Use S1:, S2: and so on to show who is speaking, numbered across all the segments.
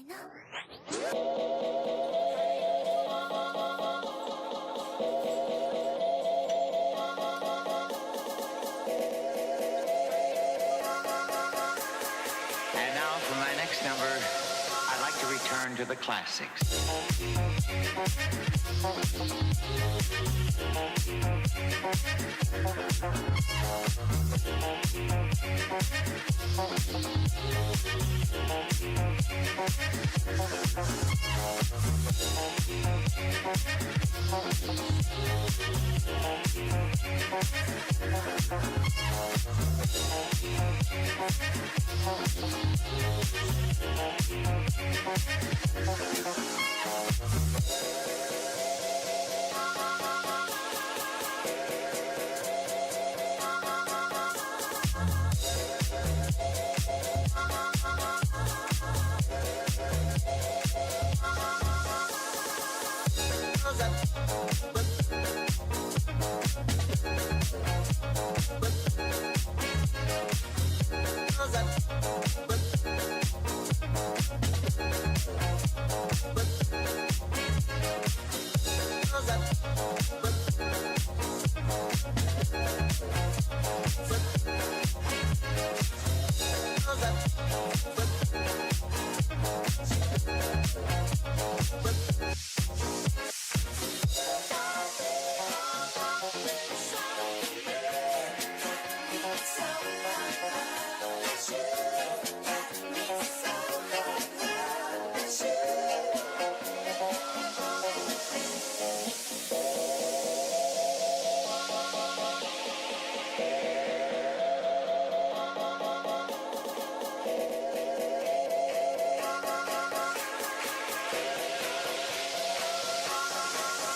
S1: And now for my next number, I'd like to return to the classics.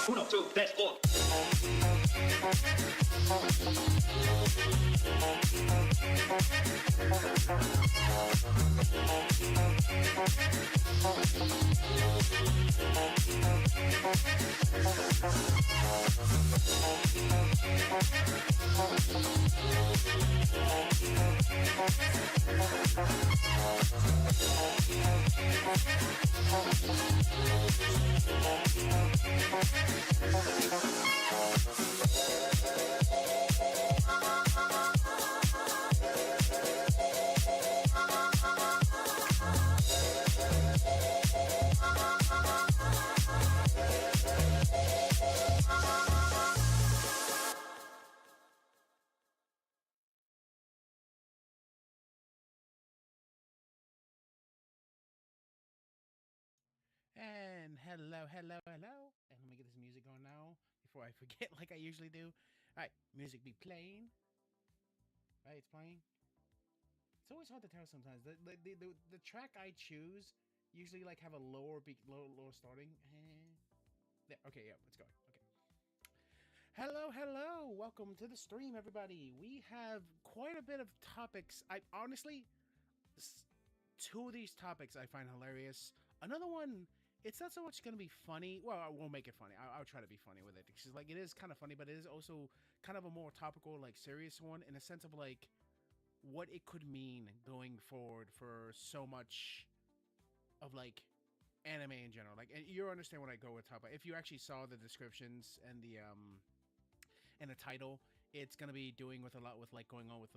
S2: Uno, two, tres, four.
S3: And hello. And let me get this music on now before I forget like I usually do. Alright, music be playing. Right, it's playing. It's always hard to tell sometimes. The track I choose usually like have a lower starting. There, okay, yeah, it's going. Okay. Hello. Welcome to the stream, everybody. We have quite a bit of topics. I honestly, two of these topics I find hilarious. Another one, it's not so much going to be funny. Well, I won't make it funny. I'll try to be funny with it. Because, like, it is kind of funny, but it is also kind of a more topical, like, serious one in a sense of, like, what it could mean going forward for so much of, like, anime in general. Like, and you understand what I go with topic. If you actually saw the descriptions and the title, it's going to be doing with a lot with, like, going on with,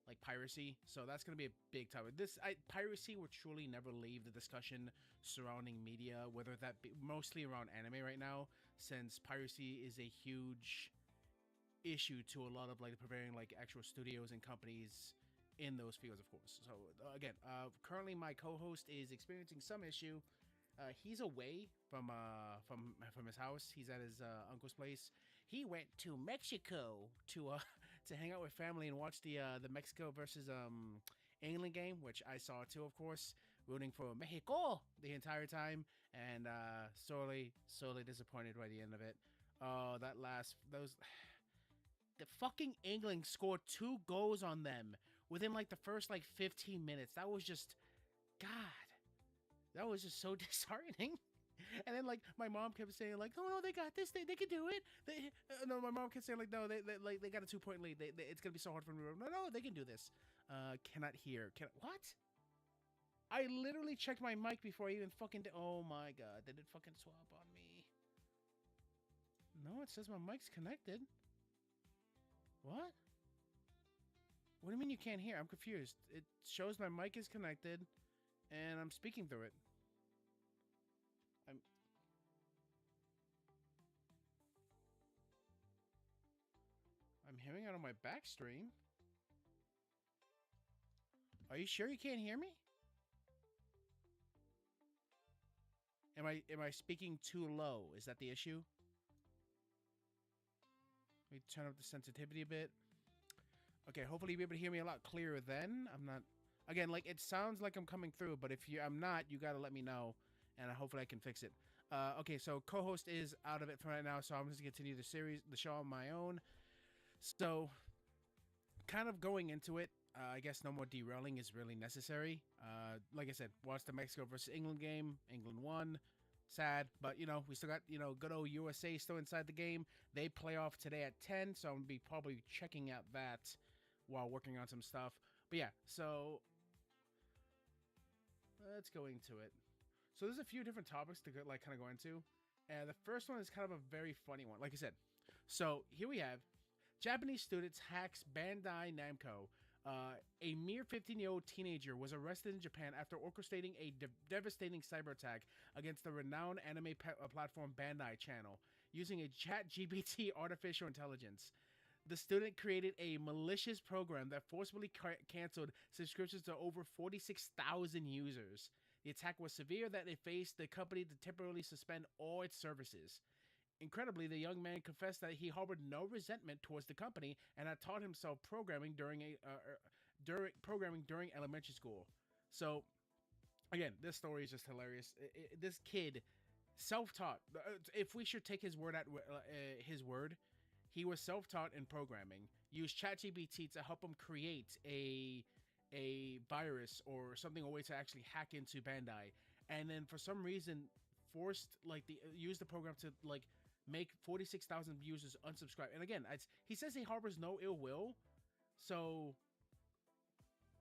S3: like piracy, so that's going to be a big topic. Piracy will truly never leave the discussion surrounding media, whether that be mostly around anime right now, since piracy is a huge issue to a lot of like prevailing like actual studios and companies in those fields, of course. So again, currently my co-host is experiencing some issue. He's away from his house. He's at his uncle's place. He went to Mexico to hang out with family and watch the Mexico versus England game, which I saw too, of course, rooting for Mexico the entire time, and sorely disappointed by the end of it. Oh, the fucking England scored 2 goals on them within like the first like 15 minutes. That was just, God, that was just so disheartening. And then like my mom kept saying like, no, they got this, they can do it. No, my mom kept saying like, no, they got a 2-point lead. It's gonna be so hard for them. No, they can do this. Cannot hear. What? I literally checked my mic before I even fucking did. Oh my god, did it fucking swap on me? No, it says my mic's connected. What? What do you mean you can't hear? I'm confused. It shows my mic is connected, and I'm speaking through it. I'm hearing it on my back stream. Are you sure you can't hear me? Am I speaking too low? Is that the issue? Let me turn up the sensitivity a bit. Okay, hopefully you'll be able to hear me a lot clearer then. I'm not... Again, like, it sounds like I'm coming through, but if I'm not, you gotta let me know, and hopefully I can fix it. Okay, so co-host is out of it for right now, so I'm just gonna continue the show on my own. So, kind of going into it, I guess no more derailing is really necessary. Like I said, watched the Mexico versus England game. England won. Sad, but, you know, we still got, you know, good old USA still inside the game. They play off today at 10, so I'm going to be probably checking out that while working on some stuff. But yeah, so let's go into it. So there's a few different topics to like kind of go into. And the first one is kind of a very funny one. Like I said, so here we have Japanese students hacks Bandai Namco. A mere 15-year-old teenager was arrested in Japan after orchestrating a devastating cyber attack against the renowned anime platform Bandai channel using a ChatGPT artificial intelligence. The student created a malicious program that forcibly canceled subscriptions to over 46,000 users. The attack was severe that it faced the company to temporarily suspend all its services. Incredibly, the young man confessed that he harbored no resentment towards the company and had taught himself programming during elementary school. So, again, this story is just hilarious. This kid, self-taught. If we should take his word at his word, he was self-taught in programming. Used ChatGPT to help him create a virus or something, a way to actually hack into Bandai, and then for some reason used the program to like make 46,000 users unsubscribe. And again, he says he harbors no ill will, so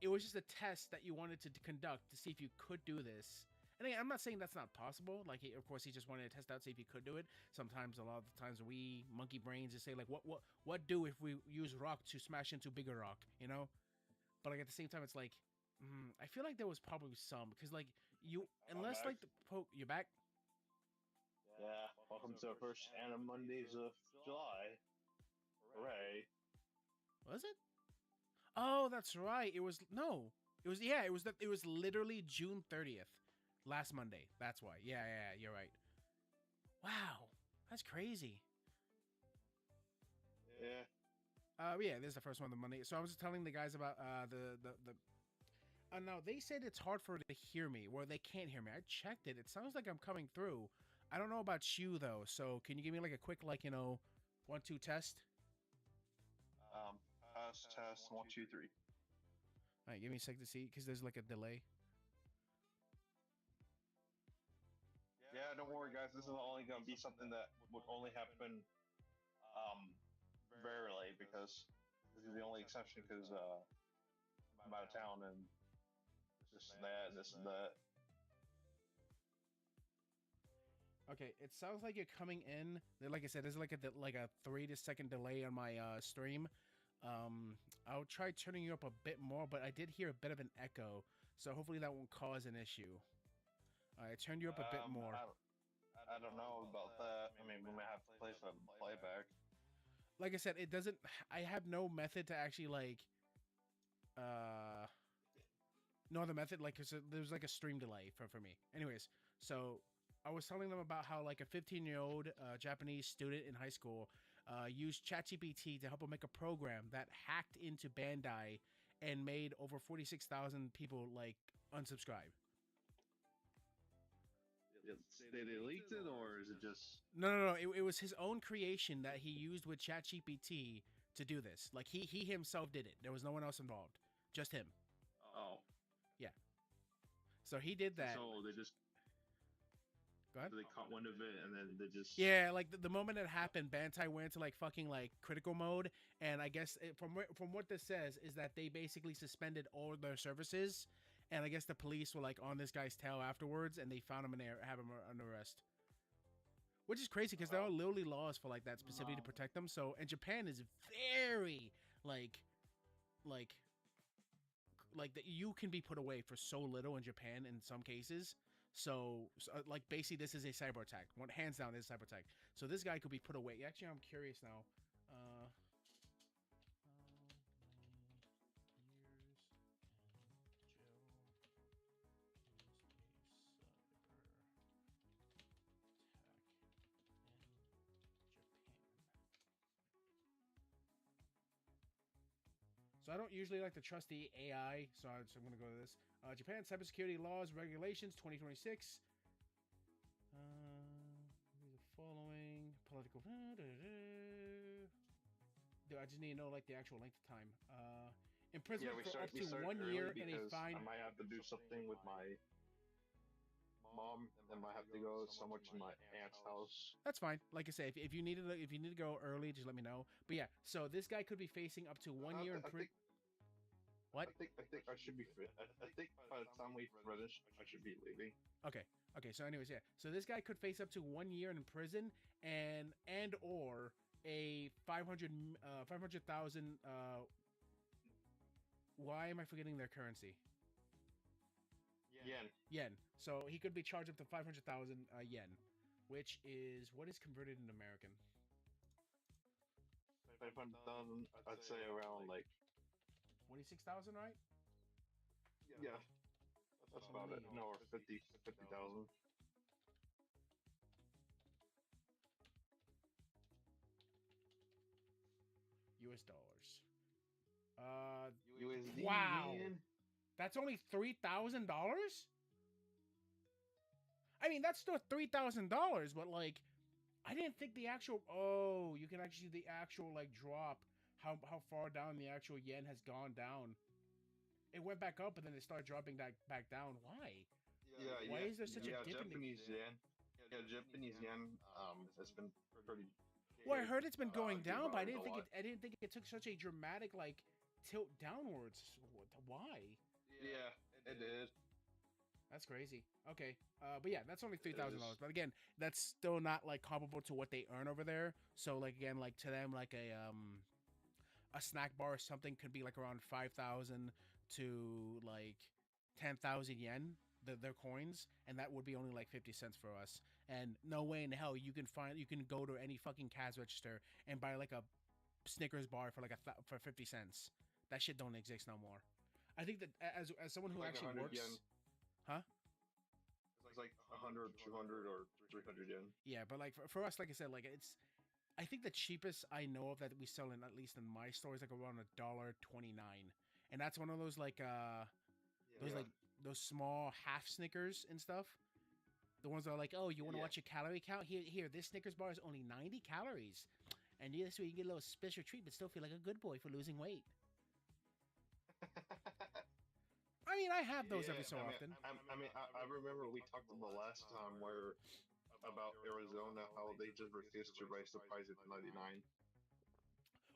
S3: it was just a test that you wanted to conduct to see if you could do this. And again, I'm not saying that's not possible. Like, of course, he just wanted to test out, see if he could do it. Sometimes, a lot of the times, we monkey brains just say like, what do if we use rock to smash into bigger rock, you know? But like at the same time, it's like, I feel like there was probably some, because like unless like you're back.
S4: Yeah, welcome to our first Anime Mondays of July. Hooray.
S3: Was it? Oh, that's right. It was literally June 30th. Last Monday. That's why. Yeah, you're right. Wow. That's crazy.
S4: Yeah.
S3: Yeah, this is the first one of the Monday. So I was just telling the guys about now they said it's hard for it to hear me, or they can't hear me. I checked it. It sounds like I'm coming through. I don't know about you though, so can you give me like a quick 1, 2 test?
S4: Test 1, 2, 3.
S3: All right, give me a sec to see, because there's like a delay.
S4: Yeah, don't worry, guys. This is only gonna be something that would only happen, very late, because this is the only exception. Because I'm out of town and this and that, and this and that.
S3: Okay, it sounds like you're coming in. Like I said, there's like a 3-second delay on my stream. I'll try turning you up a bit more, but I did hear a bit of an echo, so hopefully that won't cause an issue. I turned you up a bit more.
S4: I don't know about that. I mean, we might have to play some playback.
S3: Like I said, it doesn't. I have no method to actually like. No other method. Like, there's like a stream delay for me. Anyways, so I was telling them about how like a 15-year-old Japanese student in high school used ChatGPT to help him make a program that hacked into Bandai and made over 46,000 people like unsubscribe.
S4: They leaked it, or is it just...
S3: No. It was his own creation that he used with ChatGPT to do this. Like, he himself did it. There was no one else involved. Just him.
S4: Oh.
S3: Yeah. So he did that.
S4: So they just...
S3: Go ahead.
S4: They caught wind of it, and then they just...
S3: Yeah, like, the moment it happened, Bandai went into, like, fucking, like, critical mode. And I guess, from what this says, is that they basically suspended all their services. and I guess the police were like on this guy's tail afterwards, and they found him and they have him under arrest. Which is crazy because there are literally laws for like that specifically to protect them. So, and Japan is very like, like, like that you can be put away for so little in Japan in some cases. So like basically this is a cyber attack. One hands down is a cyber attack. So this guy could be put away. Actually, I'm curious now. So I don't usually like to trust the AI, so I'm going to go to this. Japan Cybersecurity Laws Regulations 2026. The following political. I just need to know like the actual length of time. Imprisonment for up to 1 year and a fine.
S4: I might have to do something with my mom, and might have to go somewhere to my aunt's house.
S3: That's fine. Like I say, if you need to go early, just let me know. But yeah, so this guy could be facing up to 1 year in prison. What?
S4: I think I should be. I think by the time we finish, I should be leaving.
S3: Okay. So anyways, yeah. So this guy could face up to 1 year in prison and or a 500,000. Why am I forgetting their currency? Yen. So he could be charged up to 500,000 yen, which is what is converted into American.
S4: 500,000. I'd say around like
S3: 26,000, right?
S4: Yeah, that's about it. No, or 50,000.
S3: US dollars.
S4: USD.
S3: Wow.
S4: Man.
S3: That's only $3,000? I mean, that's still $3,000, but like, I didn't think the actual. Oh, you can actually see the actual like drop. How far down the actual yen has gone down. It went back up, and then it started dropping back down. Why? Why is there such a dip?
S4: Japanese yen. Yeah, Japanese yen. Has been pretty.
S3: Well, I heard it's been going down, but I didn't think it took such a dramatic like tilt downwards. Why?
S4: Yeah, it did.
S3: That's crazy. Okay, but yeah, that's only $3,000. But again, that's still not like comparable to what they earn over there. So like again, like to them, like a snack bar or something could be like around 5,000 to like 10,000 yen. Their coins, and that would be only like 50 cents for us. And no way in hell you can go to any fucking cash register and buy like a Snickers bar for like for 50 cents. That shit don't exist no more. I think that as someone who
S4: like
S3: actually works,
S4: yen.
S3: Huh?
S4: It's like 100, 200, or 300 yen.
S3: Yeah, but like for us, like I said, like it's. I think the cheapest I know of that we sell in, at least in my store, is like around $1.29, and that's one of those like those small half Snickers and stuff. The ones that are like, oh, you want to watch your calorie count? Here, this Snickers bar is only 90 calories. And this way you get a little special treat, but still feel like a good boy for losing weight. I mean, I have those every so often.
S4: I remember we talked about last time about Arizona, how they just refused to raise the price at 99.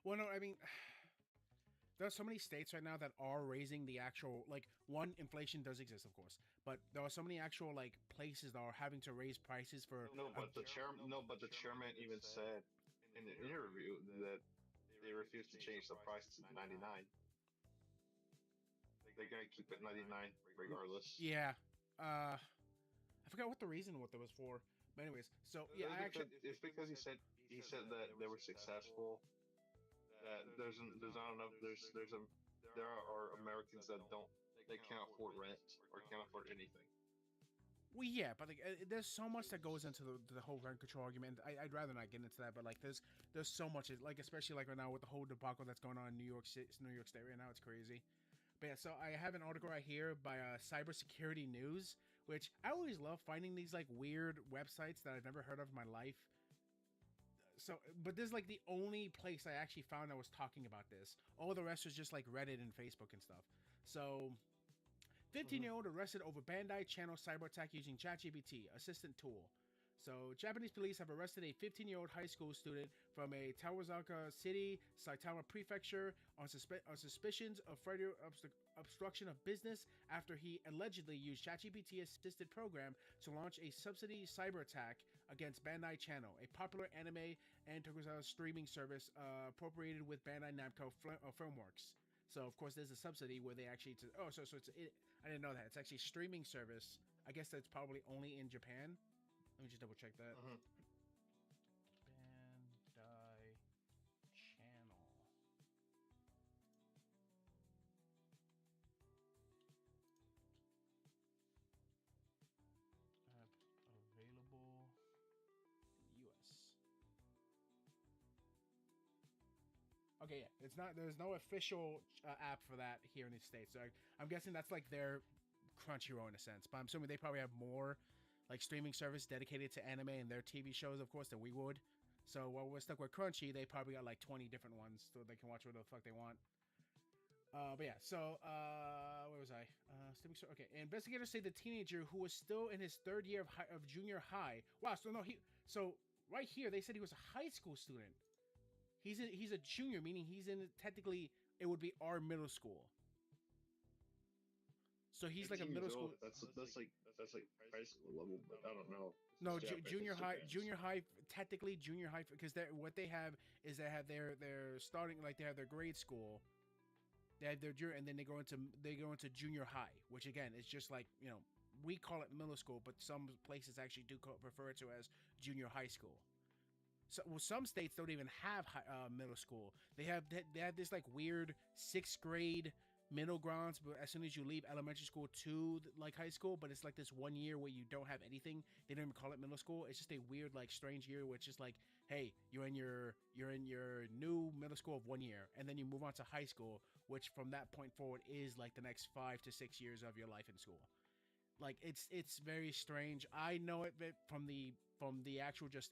S3: Well, no, I mean, there's so many states right now that are raising the actual, like, one, inflation does exist, of course, but there are so many actual, like, places that are having to raise prices for.
S4: But the chairman even said in the interview that they refused to change the price to 99. They're gonna keep it 99 regardless.
S3: Yeah. I forgot what the reason what that was for. But anyways, so yeah,
S4: it's because he said that they were successful. That there are Americans that can't afford rent or can't afford anything.
S3: Well, yeah, but like, there's so much that goes into the whole rent control argument. I'd rather not get into that, but like there's so much, like especially like right now with the whole debacle that's going on in New York State right now, it's crazy. But yeah, so I have an article right here by Cybersecurity News, which I always love finding these like weird websites that I've never heard of in my life. So, but this is like the only place I actually found that was talking about this. All the rest was just like Reddit and Facebook and stuff. So, 15-year-old arrested over Bandai channel cyber attack using ChatGPT assistant tool. So, Japanese police have arrested a 15-year-old high school student from a Tawazaka City, Saitama Prefecture, on suspicions of further obstruction of business after he allegedly used ChatGPT-assisted program to launch a subsidy cyber attack against Bandai Channel, a popular anime and tokusatsu streaming service appropriated with Bandai Namco Filmworks. So, of course, there's a subsidy where they actually... I didn't know that. It's actually a streaming service. I guess that's probably only in Japan. Let me just double check that.
S4: Mhm.
S3: Bandai Channel. Available US. Okay, yeah, it's not. There's no official app for that here in the States. So I'm guessing that's like their Crunchyroll in a sense. But I'm assuming they probably have more like streaming service dedicated to anime and their TV shows, of course, than we would. So while we're stuck with Crunchy, they probably got like 20 different ones so they can watch whatever the fuck they want. But yeah, so where was I? Okay, investigators say the teenager who was still in his third year of junior high. Wow, so right here they said he was a high school student. He's a junior, meaning he's in technically it would be our middle school. So he's like a middle school.
S4: That's like high school level, but I don't know.
S3: No, junior high, technically junior high, because what they have is they have their starting, like they have their grade school, they have their junior, and then they go into junior high, which again is just like, you know, we call it middle school, but some places actually do refer to it as junior high school. So some states don't even have middle school. They have this like weird 6th grade middle grounds, but as soon as you leave elementary school to like high school, but it's like this 1 year where you don't have anything. They don't even call it middle school. It's just a weird, like, strange year where it's just like, hey, you're in your new middle school of 1 year, and then you move on to high school, which from that point forward is like the next 5 to 6 years of your life in school. Like it's very strange. I know it from the actual just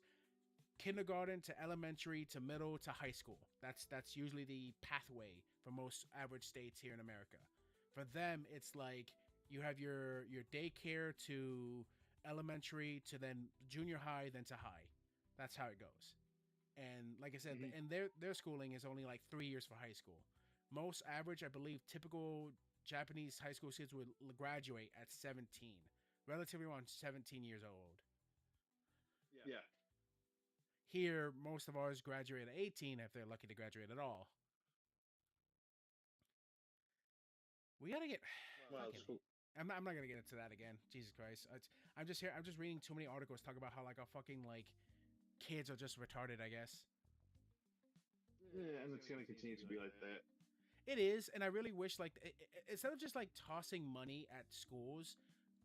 S3: kindergarten to elementary to middle to high school. That's usually the pathway for most average states here in America. For them, it's like you have your daycare to elementary to then junior high, then to high. That's how it goes. And like I said, and their schooling is only like 3 years for high school. Most average, I believe, typical Japanese high school kids would graduate at 17, relatively around 17 years old.
S4: Yeah.
S3: Here, most of ours graduate at 18 if they're lucky to graduate at all. We gotta get.
S4: Well,
S3: I'm not gonna get into that again. Jesus Christ! I'm just here. I'm just reading too many articles talking about how like our fucking like kids are just retarded. I guess.
S4: Yeah, and it's gonna continue to be like that.
S3: It is, and I really wish like instead of just like tossing money at schools,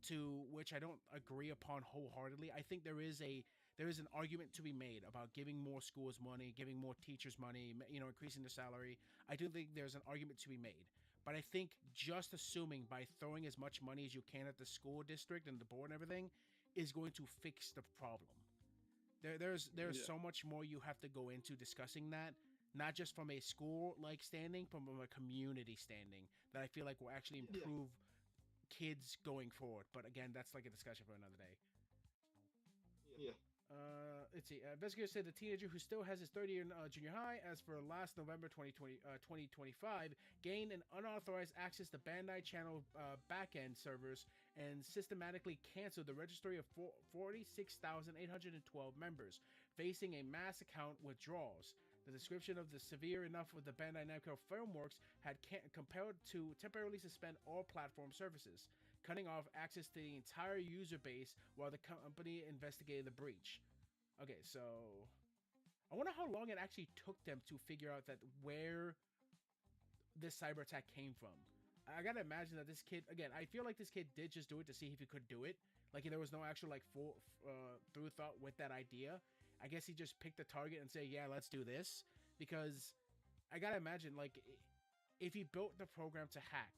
S3: to which I don't agree upon wholeheartedly. I think there is an argument to be made about giving more schools money, giving more teachers money, you know, increasing their salary. I do think there's an argument to be made. But I think just assuming by throwing as much money as you can at the school district and the board and everything is going to fix the problem. There's so much more you have to go into discussing that, not just from a school like standing, from a community standing, that I feel like will actually improve kids going forward. But again, that's like a discussion for another day.
S4: Yeah.
S3: Let's see. Investigators say the teenager who still has his third year in junior high, as for last November 2025, gained an unauthorized access to Bandai Channel backend servers and systematically canceled the registry of 46,812 members, facing a mass account withdrawals. The description of the severe enough with the Bandai Namco Filmworks had compelled to temporarily suspend all platform services, cutting off access to the entire user base while the company investigated the breach. Okay, so I wonder how long it actually took them to figure out that where this cyber attack came from. I gotta imagine that this kid, again, I feel like this kid did just do it to see if he could do it. Like there was no actual like full through thought with that idea. I guess he just picked the target and say, yeah, let's do this. Because I gotta imagine, like, if he built the program to hack,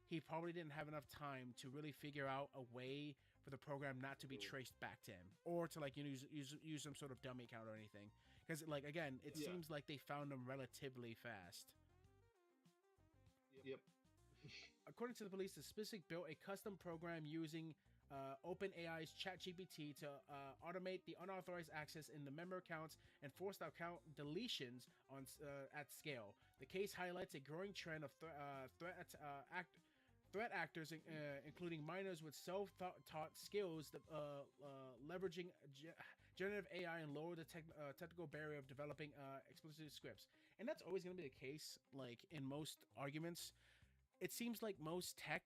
S3: he probably didn't have enough time to really figure out a way for the program not to be traced back to him, or to like use some sort of dummy account or anything. Because like again, it seems like they found him relatively fast.
S4: Yep.
S3: According to the police, the specific built a custom program using OpenAI's ChatGPT to automate the unauthorized access in the member accounts and forced account deletions on at scale. The case highlights a growing trend of threat actors, including minors with self-taught skills, leveraging generative AI and lower the technical barrier of developing explicit scripts. And that's always going to be the case. Like in most arguments, it seems like most tech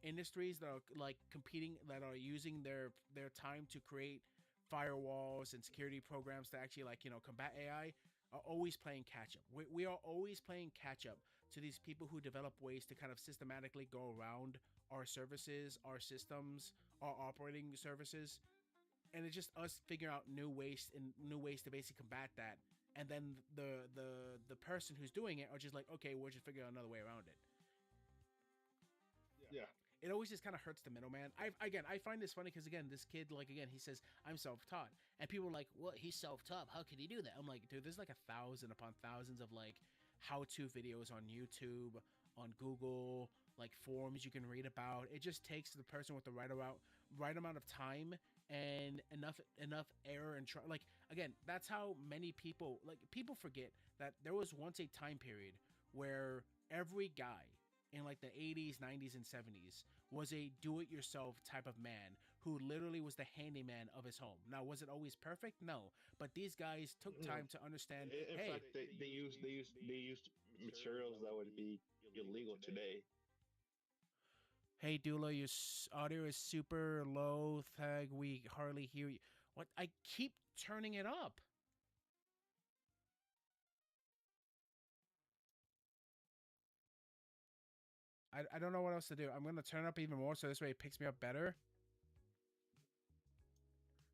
S3: industries that are like competing, that are using their time to create firewalls and security programs to actually, like, combat AI, are always playing catch up. We are always playing catch up to these people who develop ways to kind of systematically go around our services, our systems, our operating services, and it's just us figuring out new ways to basically combat that. And then the person who's doing it are just like, okay, we'll just figure out another way around it.
S4: Yeah.
S3: It always just kind of hurts the middleman. I find this funny because, again, this kid, like, again, he says, I'm self-taught, and people are like, what, he's self-taught, how could he do that? I'm like, dude, there's like 1,000 upon thousands of like how-to videos on YouTube, on Google, like forums you can read about. It just takes the person with the right amount of time and enough error and like, again, that's how many people, like, people forget that there was once a time period where every guy in like the 80s, 90s, and 70s was a do-it-yourself type of man who literally was the handyman of his home. Now, was it always perfect? No, but these guys took time to understand.
S4: In
S3: Hey,
S4: fact, they used materials that would be illegal today.
S3: hey, Dula, your audio is super low. Thag, we hardly hear you. What? I keep turning it up. I don't know what else to do. I'm gonna turn up even more so this way it picks me up better.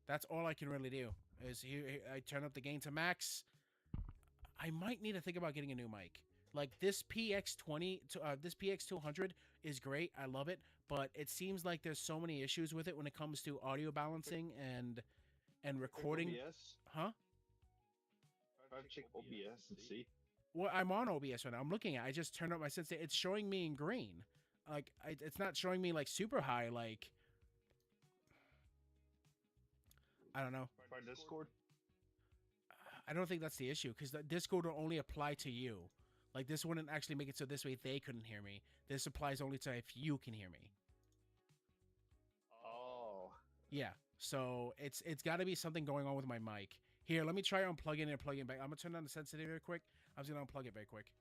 S3: That's all I can really do. Is here I turn up the gain to max. I might need to think about getting a new mic. Like this PX20, this PX200 is great. I love it, but it seems like there's so many issues with it when it comes to audio balancing and recording.
S4: OBS?
S3: Huh?
S4: Try to check OBS and see.
S3: Well, I'm on OBS right now. I'm looking at. I just turned up my sensei. It's showing me in green. Like it's not showing me like super high. Like I don't know.
S4: Try Discord.
S3: I don't think that's the issue because the Discord will only apply to you. Like this wouldn't actually make it so this way they couldn't hear me. This applies only to if you can hear me.
S4: Oh.
S3: Yeah. So it's got to be something going on with my mic. Here, let me try unplugging it and plugging it back. I'm gonna turn down the sensitivity real quick. I was gonna unplug it very quick.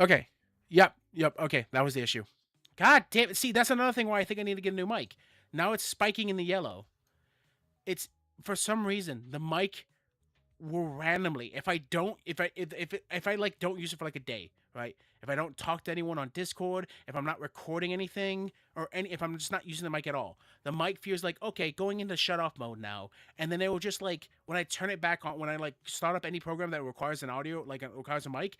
S3: Okay. Yep. Yep. Okay. That was the issue. God damn it. See, that's another thing why I think I need to get a new mic. Now it's spiking in the yellow. It's for some reason the mic will randomly, if I don't, if I like don't use it for like a day, right? If I don't talk to anyone on Discord, if I'm not recording anything, or if I'm just not using the mic at all, the mic feels like, okay, going into shut off mode now, and then it will just like, when I turn it back on, when I like start up any program that requires an audio, like it requires a mic,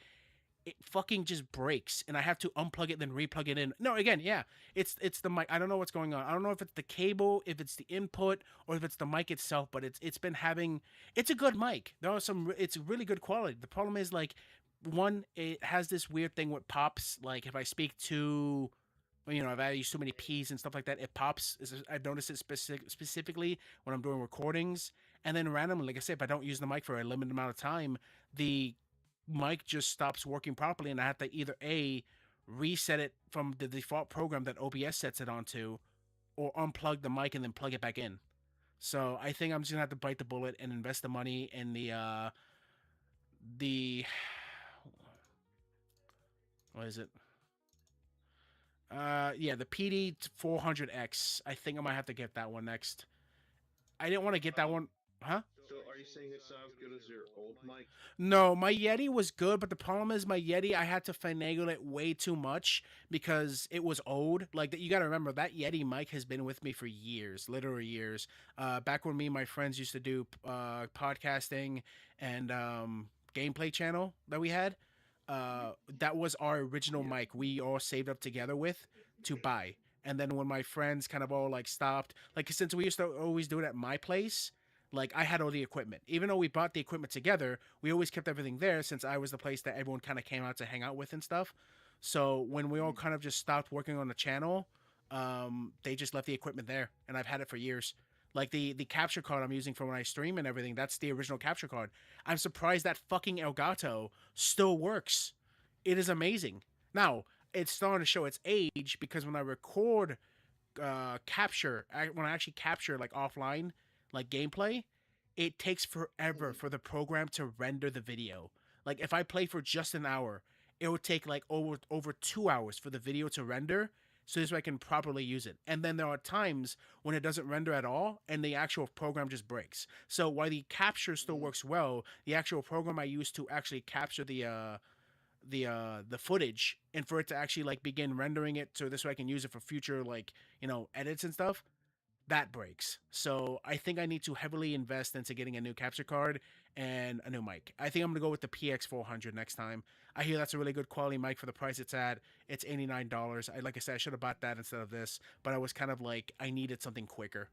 S3: it fucking just breaks and I have to unplug it then replug it in. No, again, yeah, it's the mic. I don't know what's going on. I don't know if it's the cable, if it's the input, or if it's the mic itself, but it's been having, it's a good mic. There are some, it's really good quality. The problem is, like, one, it has this weird thing with pops. Like if I speak to, if I use too many P's and stuff like that, it pops. I've noticed it specifically when I'm doing recordings. And then randomly, like I said, if I don't use the mic for a limited amount of time, the mic just stops working properly, and I have to either A, reset it from the default program that OBS sets it onto, or unplug the mic and then plug it back in. So I think I'm just gonna have to bite the bullet and invest the money in the what is it? Yeah, the PD 400X. I think I might have to get that one next. I didn't want to get that one, huh?
S4: So are you saying it's not as good as your old mic?
S3: No, my Yeti was good, but the problem is my Yeti, I had to finagle it way too much because it was old. Like, you got to remember, that Yeti mic has been with me for years, literally years. Back when me and my friends used to do podcasting and gameplay channel that we had. that was our original mic we all saved up together with to buy. And then when my friends kind of all like stopped, like since we used to always do it at my place, like I had all the equipment. Even though we bought the equipment together, we always kept everything there since I was the place that everyone kind of came out to hang out with and stuff. So when we all kind of just stopped working on the channel, they just left the equipment there, and I've had it for years. Like the capture card I'm using for when I stream and everything, that's the original capture card. I'm surprised that fucking Elgato still works. It is amazing. Now, it's starting to show its age because when I record when I actually capture like offline, like gameplay, it takes forever for the program to render the video. Like if I play for just an hour, it would take like over 2 hours for the video to render, so this way I can properly use it. And then there are times when it doesn't render at all and the actual program just breaks. So while the capture still works well, the actual program I use to actually capture the footage and for it to actually like begin rendering it so this way I can use it for future like, edits and stuff, that breaks. So I think I need to heavily invest into getting a new capture card and a new mic. I think I'm gonna go with the PX400 next time. I hear that's a really good quality mic for the price it's at. It's $89. Like I said, I should have bought that instead of this, but I was kind of like I needed something quicker.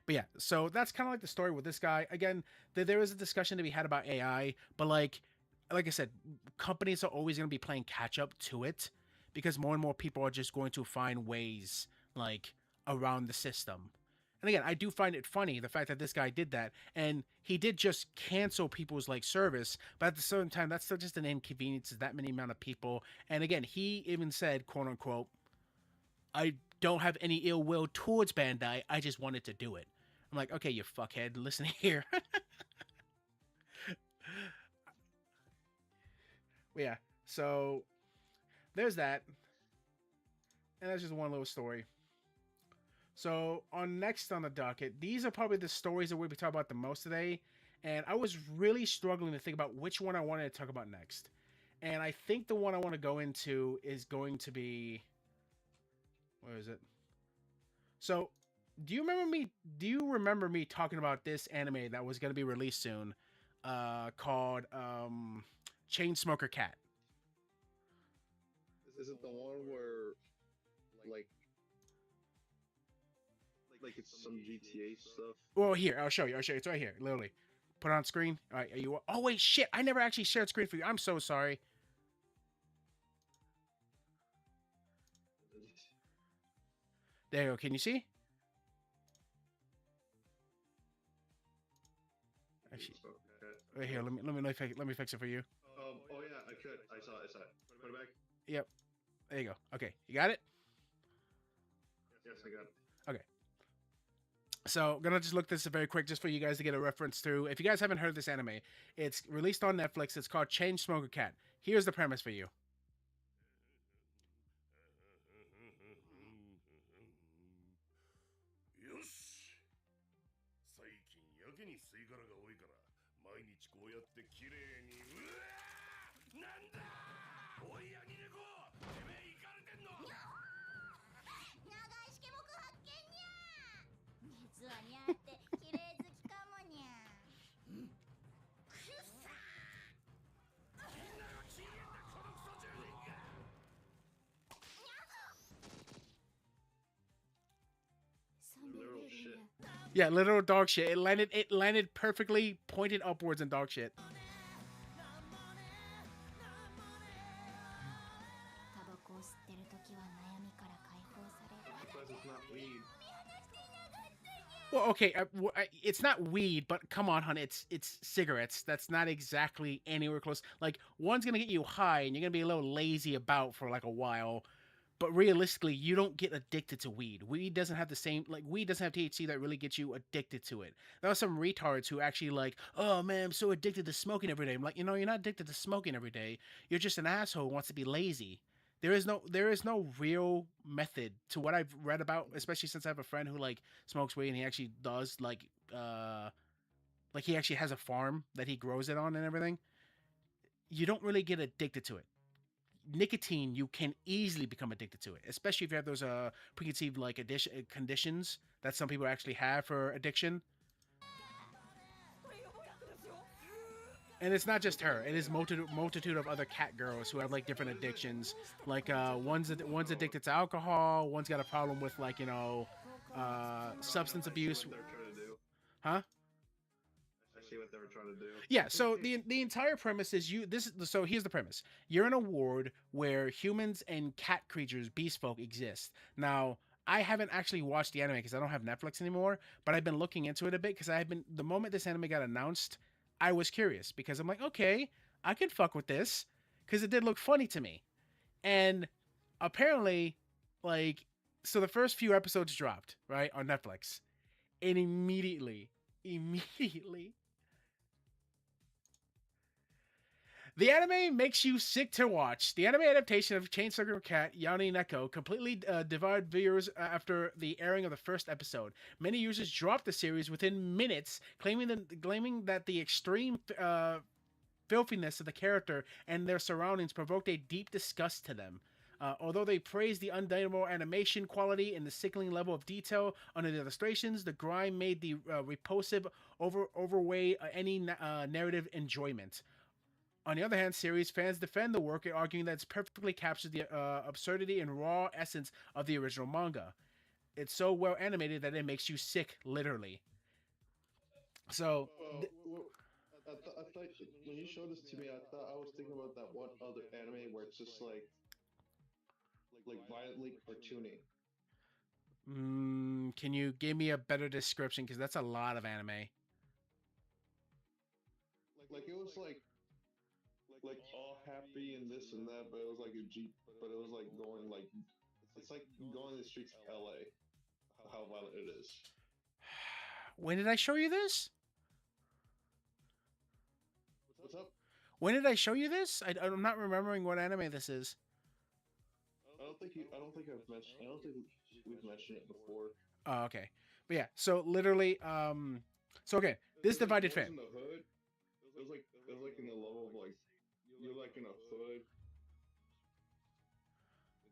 S3: But yeah, so that's kind of like the story with this guy. Again, there is a discussion to be had about AI, but like I said, companies are always going to be playing catch up to it because more and more people are just going to find ways like around the system. And again, I do find it funny the fact that this guy did that, and he did just cancel people's like service, but at the same time, that's still just an inconvenience to that many amount of people. And again, he even said, "quote unquote," I don't have any ill will towards Bandai. I just wanted to do it. I'm like, okay, you fuckhead, listen here. Yeah, so there's that. And that's just one little story. So on next on the docket, these are probably the stories that we'll be talking about the most today. And I was really struggling to think about which one I wanted to talk about next. And I think the one I want to go into is going to be, where is it? So, do you remember me talking about this anime that was going to be released soon called Chainsmoker Cat?
S4: Is it the one where, like it's some GTA stuff?
S3: Well, here, I'll show you. It's right here, literally. Put it on screen. All right, are you? Oh wait, shit! I never actually shared screen for you. I'm so sorry. There you go. Can you see? Actually, right here. Let me fix it for you.
S4: Oh yeah, I could. I saw it. Put it back.
S3: Yep. There you go. Okay, you got it.
S4: Yes, I got it.
S3: Okay. So, gonna just look this very quick just for you guys to get a reference through. If you guys haven't heard this anime, it's released on Netflix. It's called Chainsmoker Cat. Here's the premise for you.
S4: Literal shit.
S3: Yeah, literal dog shit. It landed perfectly pointed upwards in dog shit.
S4: Because it's not weed.
S3: Well, okay, it's not weed, but come on, hon, it's cigarettes. That's not exactly anywhere close. Like one's gonna get you high, and you're gonna be a little lazy about for like a while. But realistically, you don't get addicted to weed. Weed doesn't have the same, like, weed doesn't have THC that really gets you addicted to it. There are some retards who actually like, oh man, I'm so addicted to smoking every day. I'm like, you're not addicted to smoking every day. You're just an asshole who wants to be lazy. There is no real method to what I've read about, especially since I have a friend who like smokes weed and he actually does like he actually has a farm that he grows it on and everything. You don't really get addicted to it. Nicotine, you can easily become addicted to it, especially if you have those preconceived like conditions that some people actually have for addiction. And it's not just her. It is multitude of other cat girls who have like different addictions. Like one's addicted to alcohol. One's got a problem with like substance abuse.
S4: What they're trying to do.
S3: Huh?
S4: I see what they were trying to do.
S3: Yeah. So the entire premise is So here's the premise. You're in a ward where humans and cat creatures, beast folk, exist. Now I haven't actually watched the anime because I don't have Netflix anymore. But I've been looking into it a bit because the moment this anime got announced, I was curious because I'm like, okay, I could fuck with this because it did look funny to me. And apparently, like, so the first few episodes dropped, right, on Netflix. And immediately, the anime makes you sick to watch. The anime adaptation of Chainsaw Cat Yanni Neko completely devoured viewers after the airing of the first episode. Many users dropped the series within minutes, claiming that the extreme filthiness of the character and their surroundings provoked a deep disgust to them. Although they praised the undeniable animation quality and the sickening level of detail under the illustrations, the grime made the repulsive overweigh any narrative enjoyment. On the other hand, series fans defend the work, arguing that it perfectly captures the absurdity and raw essence of the original manga. It's so well animated that it makes you sick, literally. So,
S4: I thought when you showed this to me, I was thinking about that one other anime where it's just like violently cartoony.
S3: Can you give me a better description? Because that's a lot of anime.
S4: Like it was like all happy and this and that, but it was like a jeep, but it was like going like it's like going the streets of LA. How violent it is.
S3: When did I show you this?
S4: What's up?
S3: When did I show you this? I'm not remembering what anime this is.
S4: I don't think I've mentioned. I don't think we've mentioned it before.
S3: Oh, okay. But yeah, so literally, so okay, this divided fan.
S4: In the hood, it was like in the level of like you're like in a hood.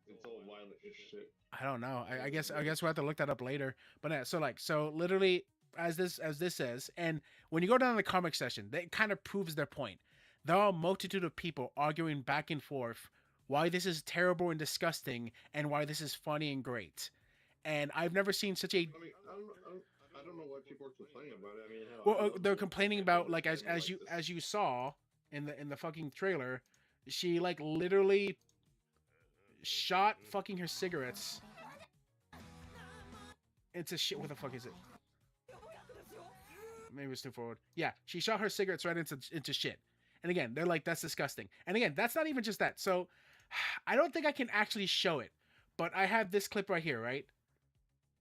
S4: It's all violent as shit.
S3: I don't know. I guess we'll have to look that up later. But yeah, so literally, as this says, and when you go down the comic section, that kind of proves their point. There are a multitude of people arguing back and forth why this is terrible and disgusting, and why this is funny and great. And I've never seen such a.
S4: I mean, I don't know why people are complaining about it. I mean, hell,
S3: Well, they're complaining about like as you saw in the fucking trailer, she like literally shot fucking her cigarettes into shit. What the fuck is it? Maybe it's too forward. Yeah, she shot her cigarettes right into shit. And again, they're like, that's disgusting. And again, that's not even just that. So I don't think I can actually show it, but I have this clip right here, right?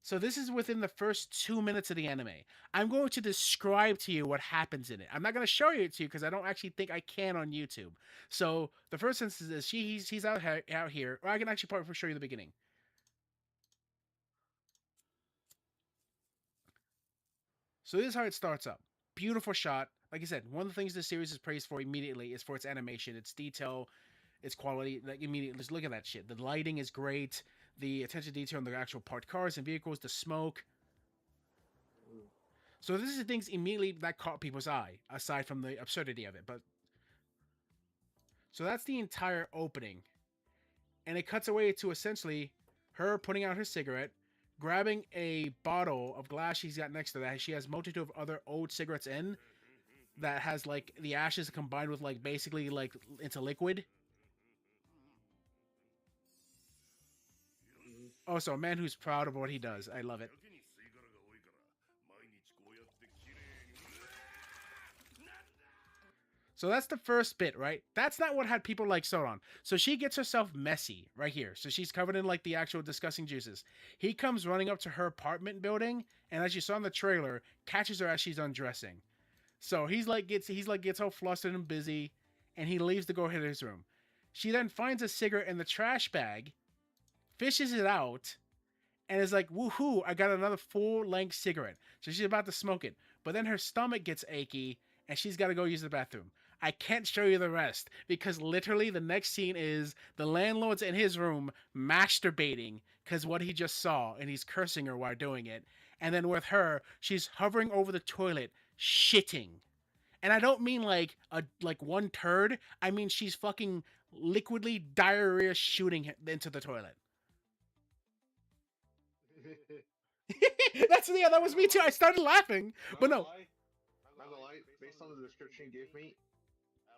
S3: So this is within the first 2 minutes of the anime. I'm going to describe to you what happens in it. I'm not going to show it to you because I don't actually think I can on YouTube. So the first instance is he's out here, or I can actually probably show you the beginning. So this is how it starts up. Beautiful shot. Like I said, one of the things this series is praised for immediately is for its animation, its detail, its quality. Like immediately, just look at that shit. The lighting is great. The attention to detail on the actual parked cars and vehicles, the smoke. So this is the things immediately that caught people's eye, aside from the absurdity of it. But so that's the entire opening, and it cuts away to essentially her putting out her cigarette, grabbing a bottle of glass she's got next to that. She has multitude of other old cigarettes in that has like the ashes combined with like basically like into liquid. Also, a man who's proud of what he does. I love it. So that's the first bit, right? That's not what had people like sold on. So she gets herself messy right here. So she's covered in like the actual disgusting juices. He comes running up to her apartment building, and as you saw in the trailer, catches her as she's undressing. So he's like gets all flustered and busy, and he leaves to go hit his room. She then finds a cigarette in the trash bag, fishes it out, and is like, woohoo, I got another full-length cigarette. So she's about to smoke it. But then her stomach gets achy, and she's got to go use the bathroom. I can't show you the rest, because literally the next scene is the landlord's in his room masturbating because what he just saw, and he's cursing her while doing it. And then with her, she's hovering over the toilet, shitting. And I don't mean like a like one turd. I mean she's fucking liquidly diarrhea shooting into the toilet. That was me too. I started laughing, but no,
S4: Not gonna lie, based on the description you gave me,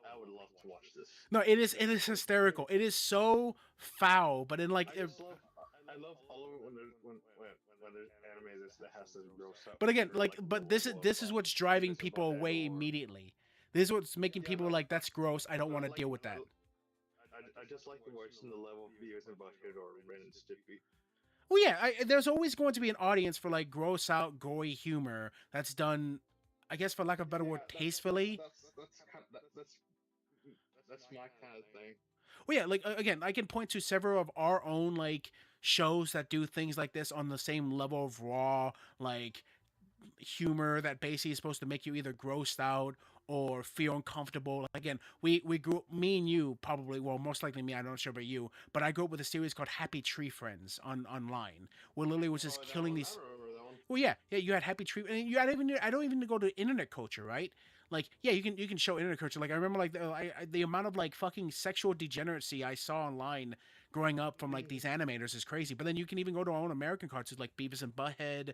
S4: I would love to watch this.
S3: no, it is hysterical. It is so foul, but in like,
S4: I love all of it when there's anime that has this gross out.
S3: but again, like, but this is what's driving people away immediately. This is what's making people like, that's gross. I don't want to deal with that.
S4: I just like watching the level of videos in Bucket or Ren and Stimpy.
S3: Well, yeah, there's always going to be an audience for like gross out, gory humor that's done, I guess, for lack of a better word, tastefully.
S4: That's my kind of thing.
S3: Well, yeah, like again, I can point to several of our own like shows that do things like this on the same level of raw like humor that basically is supposed to make you either grossed out or feel uncomfortable. Again, we grew, me and you probably, well, most likely me, I'm not sure about you, but I grew up with a series called Happy Tree Friends online, where literally was just killing these.
S4: I remember that one.
S3: Well, yeah, you had Happy Tree, and I don't even go to internet culture, right? Like, yeah, you can show internet culture. Like, I remember like the amount of like fucking sexual degeneracy I saw online growing up from like these animators is crazy. But then you can even go to our own American cartoons like Beavis and Butthead,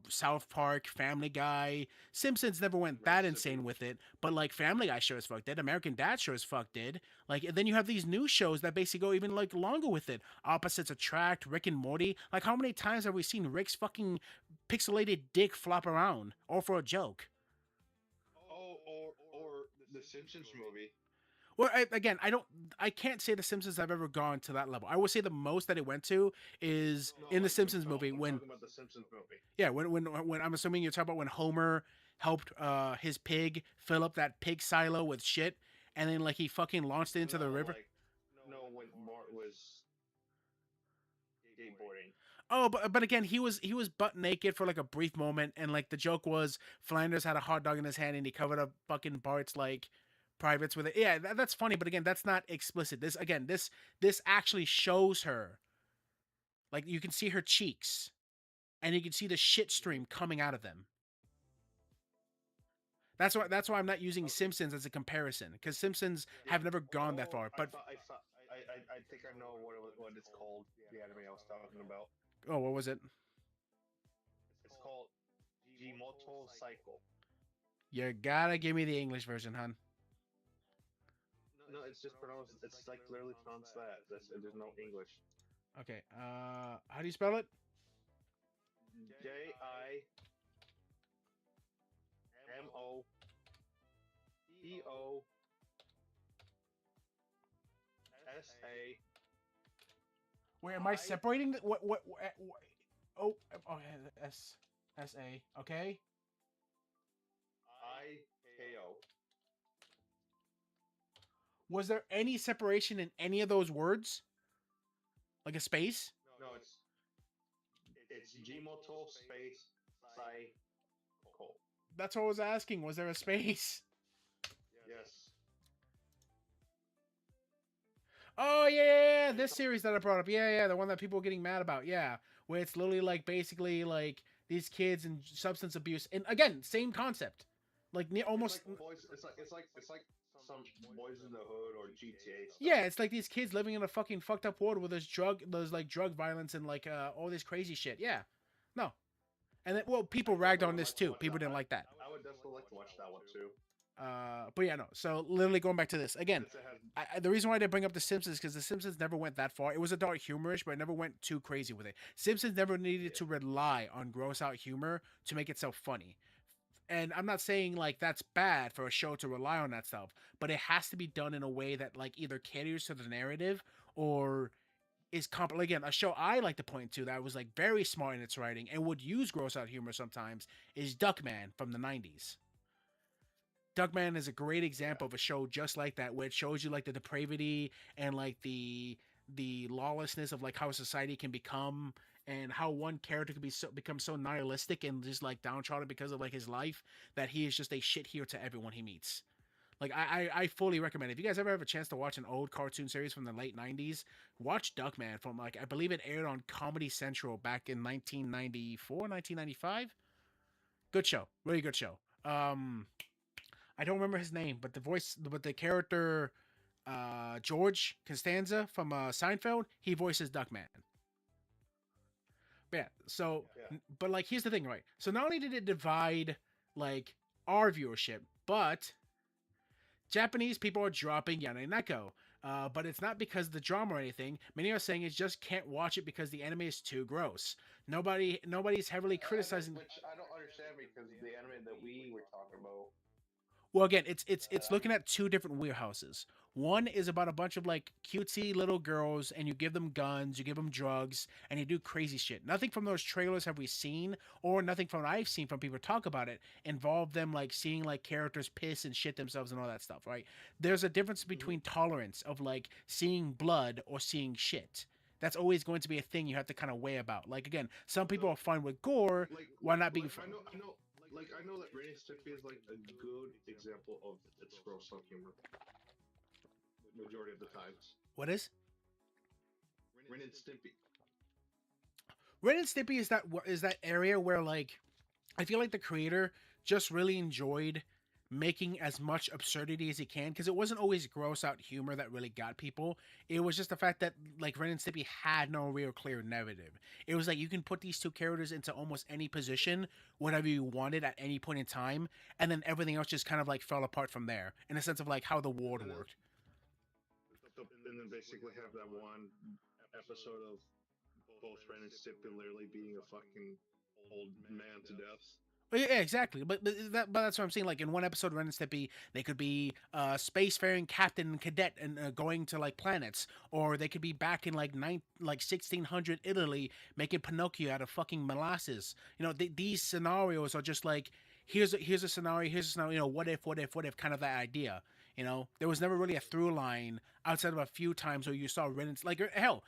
S3: South Park, Family Guy. Simpsons never went that insane with it, but like Family Guy sure as fuck did. American Dad sure as fuck did. Like, and then you have these new shows that basically go even like longer with it. Opposites Attract, Rick and Morty. Like, how many times have we seen Rick's fucking pixelated dick flop around, all for a joke?
S4: Oh, or the Simpsons movie.
S3: Well, again, I can't say the Simpsons have ever gone to that level. I would say the most that it went to is in the Simpsons movie
S4: I'm
S3: when,
S4: talking about the Simpsons movie.
S3: yeah, when I'm assuming you're talking about when Homer helped his pig fill up that pig silo with shit, and then like he fucking launched it into the river.
S4: Like, no, when Mart was skateboarding.
S3: Oh, but again, he was butt naked for like a brief moment, and like the joke was Flanders had a hot dog in his hand and he covered up fucking Bart's like privates with it. Yeah, that's funny, but again, that's not explicit. This actually shows her, like, you can see her cheeks, and you can see the shit stream coming out of them. That's why I'm not using Simpsons as a comparison, because Simpsons have never gone that far. But
S4: I think I know what it's called. The anime I was talking about.
S3: oh, what was it?
S4: It's called Jimoto Cycle.
S3: You gotta give me the English version, hun.
S4: No, it's just pronounced. It's like literally pronounced that. There's no English.
S3: Okay. How do you spell it?
S4: JIMOTOSA.
S3: Wait, am I separating the, oh, S A. Okay.
S4: IKO.
S3: Was there any separation in any of those words? Like a space?
S4: No, it's Jimoto space Cycle.
S3: That's what I was asking. Was there a space?
S4: Yes.
S3: Oh yeah, this series that I brought up. Yeah, the one that people were getting mad about. Yeah, where it's literally like basically like these kids and substance abuse, and again, same concept. Like almost.
S4: It's like some Boys in the Hood or GTA stuff.
S3: Yeah, it's like these kids living in a fucking fucked up world where there's like drug violence and like all this crazy shit. Yeah, no, and then, well, people ragged on this too. People didn't like that.
S4: I would definitely like to watch that one too.
S3: But yeah, no. So literally going back to this again, the reason why I did bring up the Simpsons because the Simpsons never went that far. It was adult humorish, but it never went too crazy with it. Simpsons never needed to rely on gross out humor to make itself funny. And I'm not saying like that's bad for a show to rely on that stuff, but it has to be done in a way that like either caters to the narrative or is again, a show I like to point to that was like very smart in its writing and would use gross out humor sometimes is Duckman from the 90s. Duckman is a great example of a show just like that, where it shows you like the depravity and like the lawlessness of like how society can become, and how one character can become so nihilistic and just like downtrodden because of like his life that he is just a shit here to everyone he meets. Like I fully recommend it. If you guys ever have a chance to watch an old cartoon series from the late 90s, watch Duckman from like I believe it aired on Comedy Central back in 1994, 1995. Good show. Really good show. I don't remember his name, but the character, George Costanza from Seinfeld, he voices Duckman. But yeah, so,
S4: Yeah.
S3: but like, here's the thing, right? So not only did it divide like our viewership, but Japanese people are dropping Yaneneko. But it's not because of the drama or anything. Many are saying it just can't watch it because the anime is too gross. Nobody's heavily criticizing.
S4: Which I don't understand because the anime that we were talking about.
S3: Well, again, it's looking at two different wheelhouses. One is about a bunch of like cutesy little girls, and you give them guns, you give them drugs, and you do crazy shit. Nothing from those trailers have we seen, or nothing from what I've seen from people talk about it, involve them like seeing like characters piss and shit themselves and all that stuff. Right? There's a difference between tolerance of like seeing blood or seeing shit. That's always going to be a thing you have to kind of weigh about. Like again, some people are fine with gore. Why not be?
S4: I know that Ren and Stimpy is like a good example of its gross out humor. Majority of the times.
S3: What is?
S4: Ren and Stimpy.
S3: Ren and Stimpy is that area where like I feel like the creator just really enjoyed making as much absurdity as he can because it wasn't always gross out humor that really got people. It was just the fact that like Ren and Stimpy had no real clear narrative. It was like you can put these two characters into almost any position, whatever you wanted at any point in time, and then everything else just kind of like fell apart from there in a sense of like how the world worked.
S4: And then basically have that one episode of both Ren and Stimpy literally being a fucking old man to death.
S3: Yeah, exactly. But that's what I'm saying. Like in one episode of Ren and Stimpy, they could be spacefaring captain and cadet and going to like planets, or they could be back in like 1600 Italy making Pinocchio out of fucking molasses. You know, these scenarios are just like here's a scenario, here's a scenario. You know, what if, kind of that idea. You know, there was never really a through line outside of a few times where you saw Ren and like hell.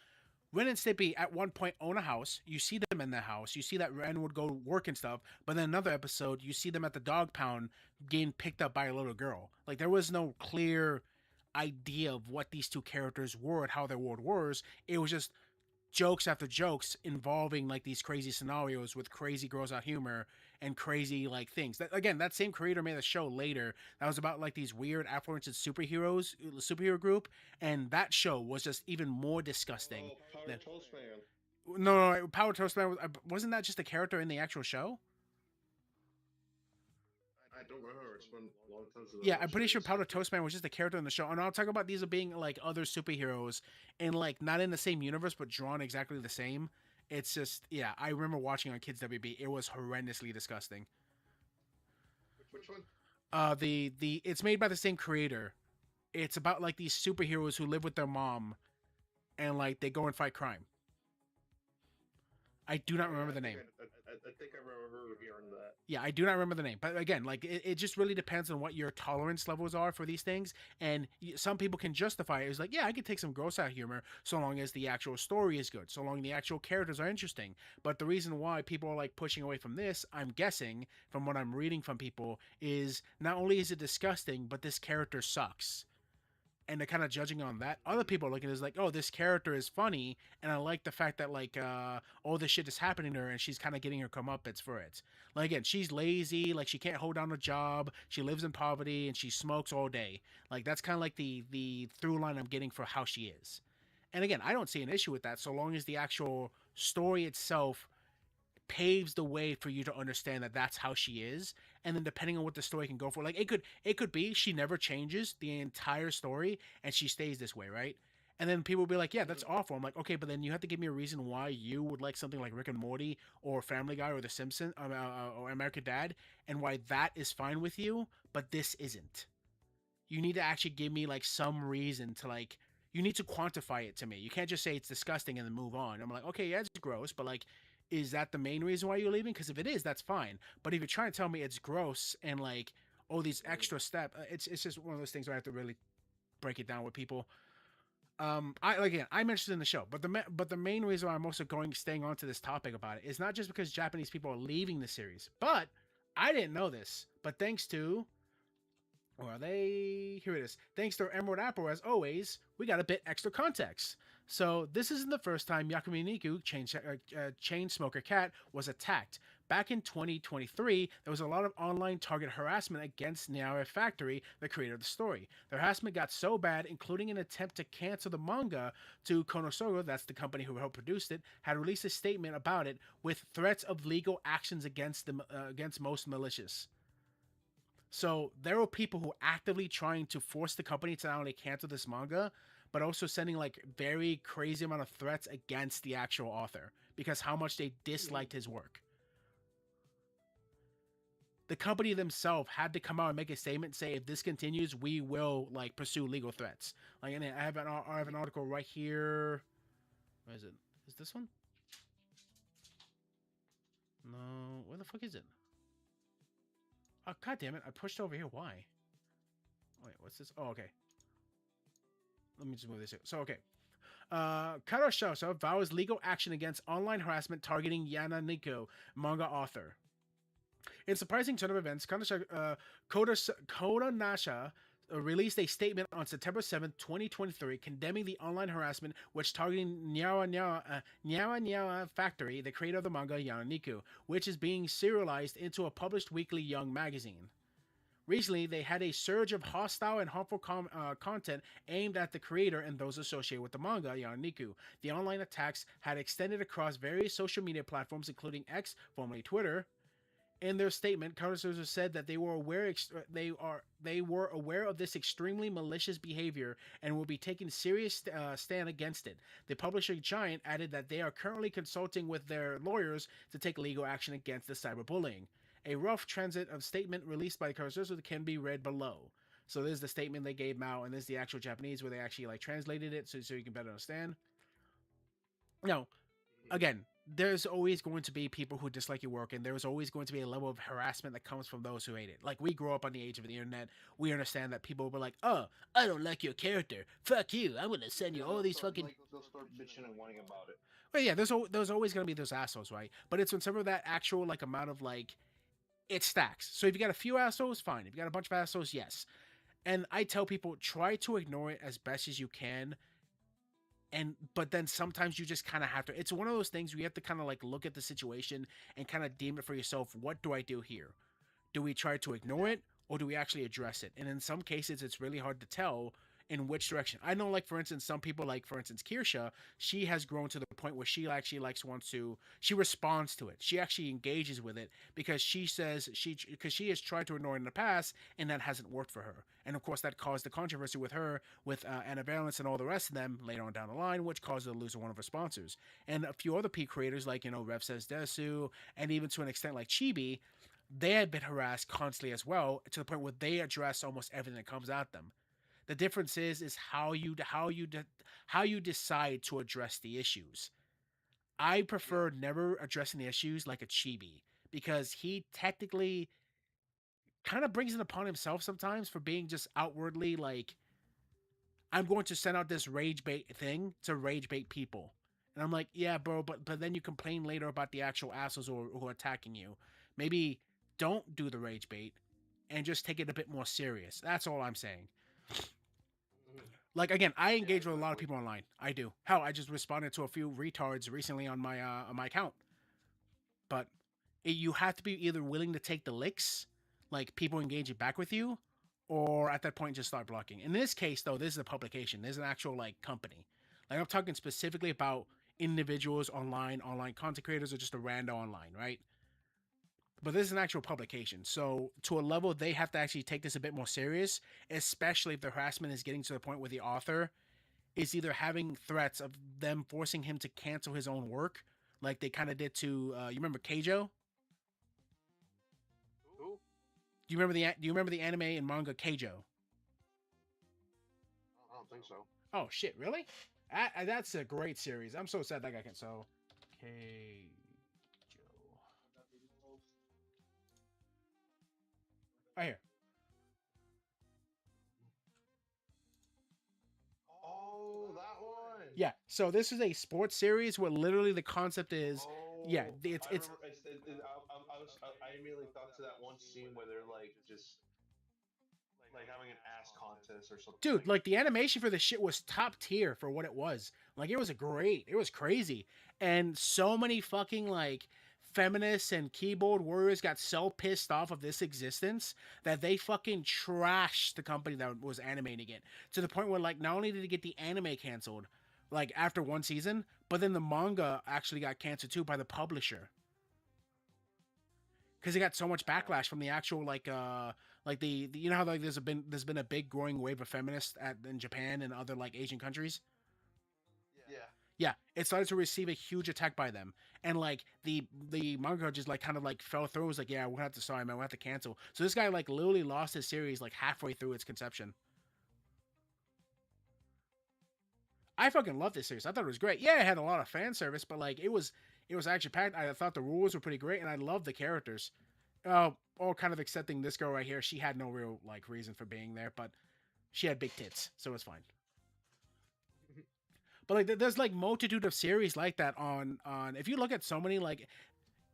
S3: Ren and Stimpy at one point own a house. You see them in the house. You see that Ren would go work and stuff. But then another episode, you see them at the dog pound getting picked up by a little girl. Like there was no clear idea of what these two characters were and how their world was. It was just jokes after jokes involving like these crazy scenarios with crazy girls out humor and crazy like things. That again, that same creator made a show later that was about like these weird aforementioned superhero group, and that show was just even more disgusting.
S4: Oh, Power Toast Man.
S3: No, Power Toast Man wasn't that just a character in the actual show?
S4: I don't remember. It's been a long time since.
S3: Yeah, I'm pretty sure Powder Toast Man was just a character in the show. And I'll talk about these as being like other superheroes and like not in the same universe, but drawn exactly the same. It's just, yeah, I remember watching on Kids WB. It was horrendously disgusting.
S4: Which one?
S3: The it's made by the same creator. It's about like these superheroes who live with their mom, and like they go and fight crime. I do not remember the name.
S4: I think I remember hearing that.
S3: Yeah, I do not remember the name. But again, like it just really depends on what your tolerance levels are for these things. And some people can justify it. It's like, yeah, I could take some gross out humor so long as the actual story is good, so long the actual characters are interesting. But the reason why people are like pushing away from this, I'm guessing, from what I'm reading from people, is not only is it disgusting, but this character sucks. And they're kind of judging on that. Other people are looking at it as like, oh, this character is funny, and I like the fact that like all this shit is happening to her, and she's kind of getting her comeuppance for it. Like again, she's lazy, like she can't hold down a job, she lives in poverty, and she smokes all day. Like that's kind of like the through line I'm getting for how she is. And again, I don't see an issue with that so long as the actual story itself paves the way for you to understand that that's how she is, and then depending on what the story can go for, like it could be she never changes the entire story and she stays this way, right? And then people will be like, yeah, that's awful. I'm like, okay, but then you have to give me a reason why you would like something like Rick and Morty or Family Guy or The Simpsons or American Dad, and why that is fine with you but this isn't. You need to actually give me like some reason to like, you need to quantify it to me. You can't just say it's disgusting and then move on. I'm like, okay, yeah, it's gross, but like, is that the main reason why you're leaving? Because if it is, that's fine. But if you're trying to tell me it's gross and like all these extra steps, it's just one of those things where I have to really break it down with people. I'm interested in the show, but the main reason why I'm also staying on to this topic about it is not just because Japanese people are leaving the series, but I didn't know this. But thanks to, or are they? Here it is. Thanks to Emerald Apple, as always, we got a bit extra context. So this isn't the first time Yakumi Niku, chain smoker cat, was attacked. back in 2023, there was a lot of online target harassment against Niara Factory, the creator of the story. The harassment got so bad, including an attempt to cancel the manga, to Konosuba, that's the company who helped produce it, had released a statement about it with threats of legal actions against most malicious. So there were people who actively trying to force the company to not only cancel this manga, but also sending like very crazy amount of threats against the actual author because how much they disliked his work. The company themselves had to come out and make a statement, say if this continues, we will like pursue legal threats. Like, and I have an article right here. Where is it? Is this one? No, where the fuck is it? Oh, god damn it! I pushed over here. Why? Wait, what's this? Oh, okay. Let me just move this here. So, okay. Karashasa vows legal action against online harassment targeting Yana Nico, manga author. In surprising turn of events, Kodanasha released a statement on September 7th, 2023, condemning the online harassment which targeting Nyara Factory, the creator of the manga Yana Nico, which is being serialized into a published weekly young magazine. Recently, they had a surge of hostile and harmful content aimed at the creator and those associated with the manga, Yarniku. The online attacks had extended across various social media platforms, including X, formerly Twitter. In their statement, Konosuba said that they were aware of this extremely malicious behavior and will be taking serious stand against it. The publishing giant added that they are currently consulting with their lawyers to take legal action against the cyberbullying. A rough transit of statement released by Konosuba can be read below. So this is the statement they gave Mao, and this is the actual Japanese where they actually like translated it so you can better understand. Now, again, there's always going to be people who dislike your work, and there's always going to be a level of harassment that comes from those who hate it. Like, we grew up on the age of the internet. We understand that people will be like, oh, I don't like your character. Fuck you. I'm going to send you all these fucking...
S4: Like, they'll start bitching and whining about it.
S3: But yeah, there's always going to be those assholes, right? But it's when some of that actual, like, amount of, like, it stacks. So if you got a few assholes, fine. If you got a bunch of assholes, yes. And I tell people, try to ignore it as best as you can. But then sometimes you just kind of have to. It's one of those things where you have to kind of like look at the situation and kind of deem it for yourself. What do I do here? Do we try to ignore it or do we actually address it? And in some cases, it's really hard to tell in which direction. I know, like, for instance, some people, like, for instance, Kirsha, she has grown to the point where she actually she responds to it. She actually engages with it because she says because she has tried to ignore it in the past and that hasn't worked for her. And of course, that caused the controversy with her, with Anna Valence and all the rest of them later on down the line, which caused her to lose one of her sponsors. And a few other P creators, like, Rev Says Desu, and even to an extent like Chibi, they had been harassed constantly as well, to the point where they address almost everything that comes at them. The difference is how you decide to address the issues. I prefer never addressing the issues like a Chibi, because he technically kind of brings it upon himself sometimes for being just outwardly like, I'm going to send out this rage bait thing to rage bait people. And I'm like, yeah, bro, but then you complain later about the actual assholes who are attacking you. Maybe don't do the rage bait and just take it a bit more serious. That's all I'm saying. Like, again, I engage with a lot of people online. I do. Hell, I just responded to a few retards recently on my account. But you have to be either willing to take the licks, like people engaging back with you, or at that point just start blocking. In this case, though, this is a publication. This is an actual like company. Like, I'm talking specifically about individuals online content creators, or just a rando online, right? But this is an actual publication. So to a level, they have to actually take this a bit more serious, especially if the harassment is getting to the point where the author is either having threats of them forcing him to cancel his own work, like they kind of did to, you remember Keijo?
S4: Who?
S3: Do you remember the anime and manga Keijo?
S4: I don't think so.
S3: Oh shit, really? That's a great series. I'm so sad that guy can't. So, Keijo. Right here.
S4: Oh, that one.
S3: Yeah. So this is a sports series where literally the concept is, yeah, it's
S4: I immediately thought to that one scene where they're like just like having an ass contest or something.
S3: dude, like the animation for this shit was top tier for what it was. Like, it was crazy, and so many fucking like feminists and keyboard warriors got so pissed off of this existence that they fucking trashed the company that was animating it, to the point where, like, not only did it get the anime canceled, like, after one season, but then the manga actually got canceled too by the publisher. Because it got so much backlash from the actual, like the you know how, like, there's been a big growing wave of feminists in Japan and other, like, Asian countries.
S5: Yeah.
S3: Yeah, it started to receive a huge attack by them, and, like, the manga just, like, kind of, like, fell through. It was like, yeah, we'll have to, sorry man, we'll have to cancel. So this guy, like, literally lost his series, like, halfway through its conception. I fucking love this series. I thought it was great. Yeah, it had a lot of fan service, but, like, it was action packed. I thought the rules were pretty great, and I loved the characters. All kind of accepting this girl right here. She had no real, like, reason for being there, but she had big tits, so it's fine. But, like, there's, like, multitude of series like that on if you look at so many, like,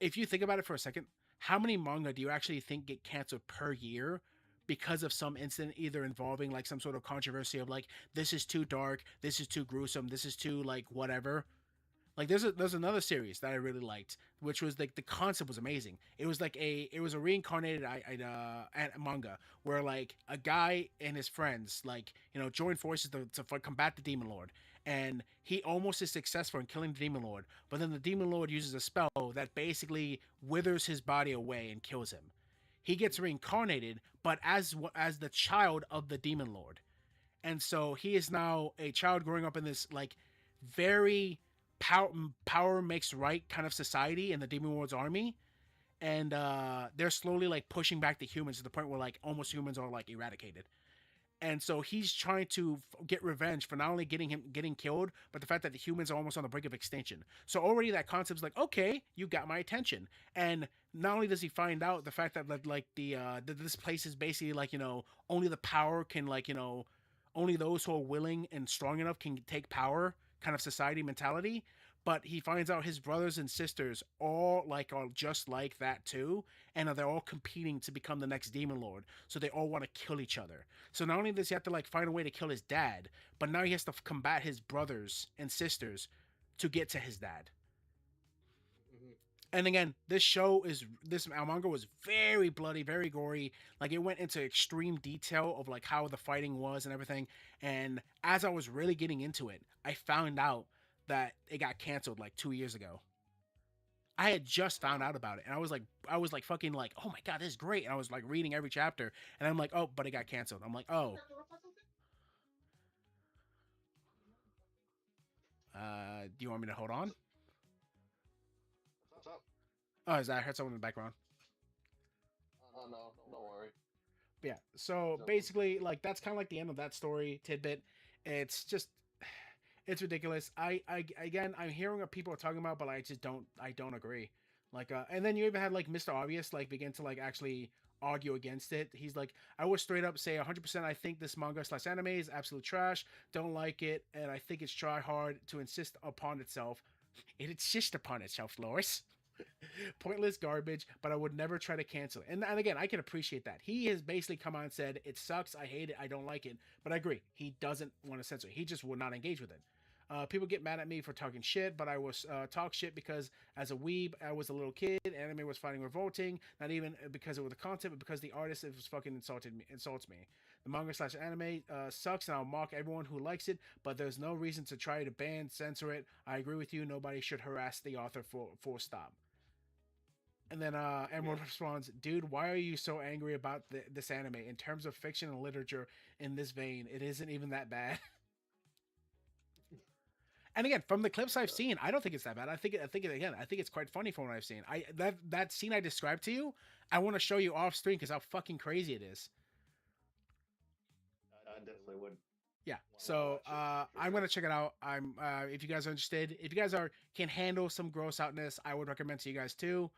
S3: if you think about it for a second, how many manga do you actually think get canceled per year because of some incident, either involving, like, some sort of controversy of, like, this is too dark, this is too gruesome, this is too, like, whatever. Like, there's another series that I really liked, which was, like, the concept was amazing. It was like it was a reincarnated manga where, like, a guy and his friends, like, join forces to combat the demon lord, and he almost is successful in killing the demon lord, but then the demon lord uses a spell that basically withers his body away and kills him. He gets reincarnated, but as the child of the demon lord, and so he is now a child growing up in this, like, very power makes right kind of society in the demon lord's army, and they're slowly, like, pushing back the humans to the point where, like, almost humans are, like, eradicated. And so he's trying to get revenge for not only getting killed, but the fact that the humans are almost on the brink of extinction. So already that concept's like, okay, you got my attention. And not only does he find out the fact that, like, that this place is basically, like, only the power can, like, only those who are willing and strong enough can take power kind of society mentality, but he finds out his brothers and sisters all, like, are just like that too, and they're all competing to become the next demon lord, so they all want to kill each other. So not only does he have to, like, find a way to kill his dad, but now he has to combat his brothers and sisters to get to his dad. And again, this manga was very bloody, very gory. Like, it went into extreme detail of, like, how the fighting was and everything. And as I was really getting into it, I found out that it got canceled, like, 2 years ago. I had just found out about it, and I was like fucking, like, oh my god, this is great. And I was, like, reading every chapter, and I'm like, oh, but it got canceled. I'm like, oh. Do you want me to hold on?
S5: What's up?
S3: Oh, I heard someone in the background.
S5: Oh no, don't worry.
S3: But yeah, so basically, like, that's kind of like the end of that story tidbit. It's just, it's ridiculous. Again, I'm hearing what people are talking about, but I don't agree. Like, and then you even had, like, Mr. Obvious, like, begin to, like, actually argue against it. He's like, I will straight up say 100% I think this manga/anime is absolute trash. Don't like it, and I think it's try hard to insist upon itself. It insists upon itself, Loris. Pointless garbage, but I would never try to cancel it. And again, I can appreciate that. He has basically come on and said, it sucks, I hate it, I don't like it. But I agree, he doesn't want to censor it. He just will not engage with it. People get mad at me for talking shit, but I was talk shit because as a weeb, I was a little kid. Anime was finding revolting, not even because it was the content, but because the artist was fucking insults me. The manga/anime sucks, and I'll mock everyone who likes it, but there's no reason to try to ban, censor it. I agree with you. Nobody should harass the author for stop. And then Emerald responds, dude, why are you so angry about this anime? In terms of fiction and literature in this vein, it isn't even that bad. And again, from the clips I've seen, I don't think it's that bad. I think it's quite funny from what I've seen. That scene I described to you, I want to show you off screen because how fucking crazy it is.
S5: I definitely would.
S3: Yeah, so I'm gonna check it out. I'm if you guys are interested, if you guys can handle some gross outness, I would recommend to you guys too.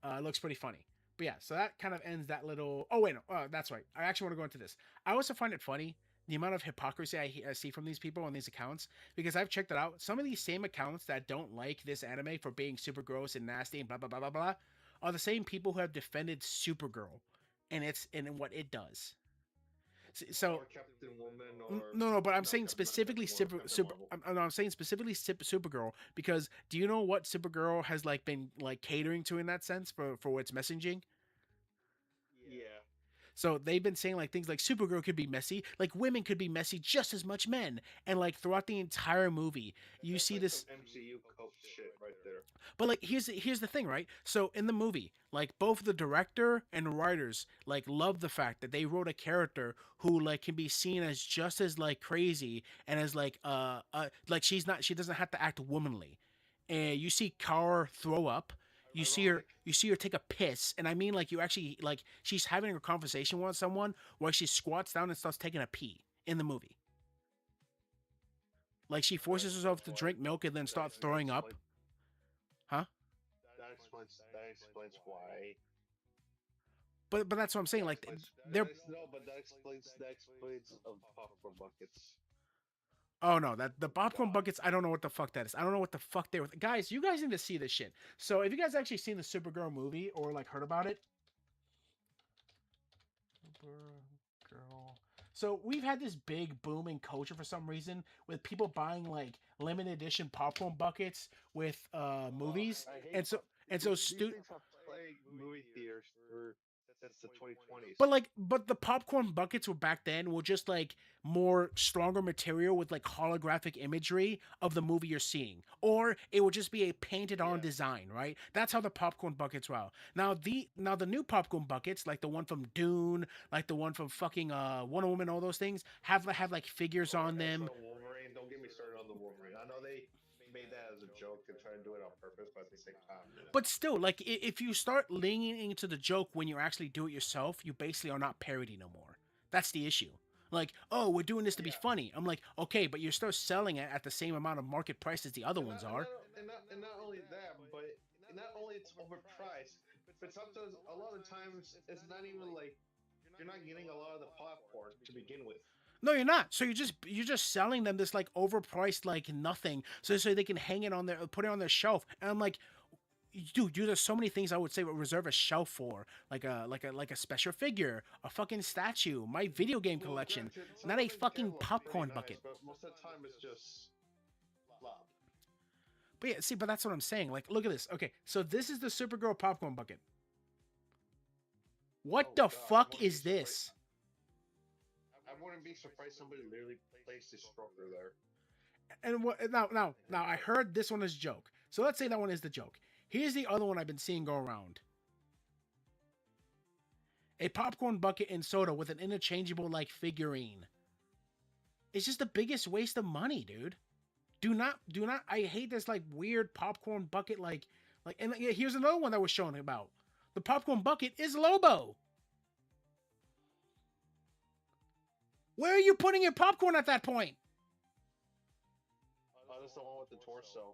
S3: It looks pretty funny. But yeah, so that kind of ends that little. Oh wait, no, that's right. I actually want to go into this. I also find it funny the amount of hypocrisy I see from these people on these accounts, because I've checked it out. Some of these same accounts that don't like this anime for being super gross and nasty and blah blah blah blah blah are the same people who have defended Supergirl and what it does. So
S4: or Captain Woman or
S3: no, but I'm
S4: no,
S3: saying
S4: Captain, not
S3: specifically
S4: Captain Woman, Captain Marvel.
S3: I'm saying specifically Supergirl because do you know what Supergirl has like been like catering to in that sense for its messaging?
S4: Yeah,
S3: So they've been saying like things like Supergirl could be messy, like women could be messy just as much men, and like throughout the entire movie, you
S4: that's
S3: see
S4: like some
S3: this.
S4: MCU cope shit right there.
S3: But like here's the thing, right? So in the movie, like both the director and the writers like love the fact that they wrote a character who like can be seen as just as like crazy and as like she doesn't have to act womanly. And you see Kara throw up.
S4: Ironic.
S3: You see her take a piss, and I mean like you actually like she's having a conversation with someone where she squats down and starts taking a pee in the movie. Like she forces herself to drink milk and then start throwing up. Huh?
S4: That explains why.
S3: But that's what I'm saying. Like they're
S4: No, but that explains of popcorn buckets.
S3: oh no, that the popcorn buckets. I don't know what the fuck that is. I don't know what the fuck they were. Guys, you guys need to see this shit. So if you guys actually seen the Supergirl movie or like heard about it, Supergirl. So we've had this big boom in culture for some reason with people buying like limited edition popcorn buckets with movies,
S4: I hate
S3: and so and so
S4: these things have played movie theaters for since the 2020s.
S3: but the popcorn buckets were back then were just like more stronger material with like holographic imagery of the movie you're seeing, or it would just be a painted on
S4: Yeah.
S3: design, right? That's how the popcorn buckets were. Now the new popcorn buckets, like the one from Dune, like the one from fucking Wonder Woman, all those things have like figures on them.
S4: So Wolverine, don't get me started on the Wolverine. I know they made that as a joke and try to do it on purpose, but at the same time,
S3: But still, like if you start leaning into the joke when you actually do it yourself, you basically are not parody no more. That's the issue. Like, oh, we're doing this to be
S4: Yeah.
S3: funny. I'm like, okay, but you're still selling it at the same amount of market price as the other
S4: and
S3: ones
S4: not,
S3: are.
S4: and not only that, but not only it's overpriced, but sometimes a lot of times it's not even like you're not getting a lot of the popcorn to begin with.
S3: No, you're not. So you're just selling them this like overpriced like nothing, so they can hang it on their put it on their shelf. And I'm like, dude, there's so many things I would say would reserve a shelf for, like a special figure, a fucking statue, my video game
S4: Well,
S3: collection,
S4: granted, some
S3: not
S4: of
S3: a
S4: it can
S3: fucking
S4: look
S3: popcorn
S4: pretty
S3: bucket.
S4: nice, but most of the time it's just flop.
S3: But yeah, see, but that's what I'm saying. Like, look at this. Okay, so this is the Supergirl popcorn bucket. What
S4: Oh,
S3: the
S4: God,
S3: fuck is this?
S4: I wouldn't be surprised somebody literally placed a stroker there.
S3: And what now? I heard this one is a joke. So let's say that one is the joke. Here's the other one I've been seeing go around. A popcorn bucket and soda with an interchangeable like figurine. It's just the biggest waste of money, dude. Do not. I hate this like weird popcorn bucket like. And yeah, here's another one that was shown about. The popcorn bucket is Lobo. Where are you putting your popcorn at that point?
S4: Oh, that's the one with the torso.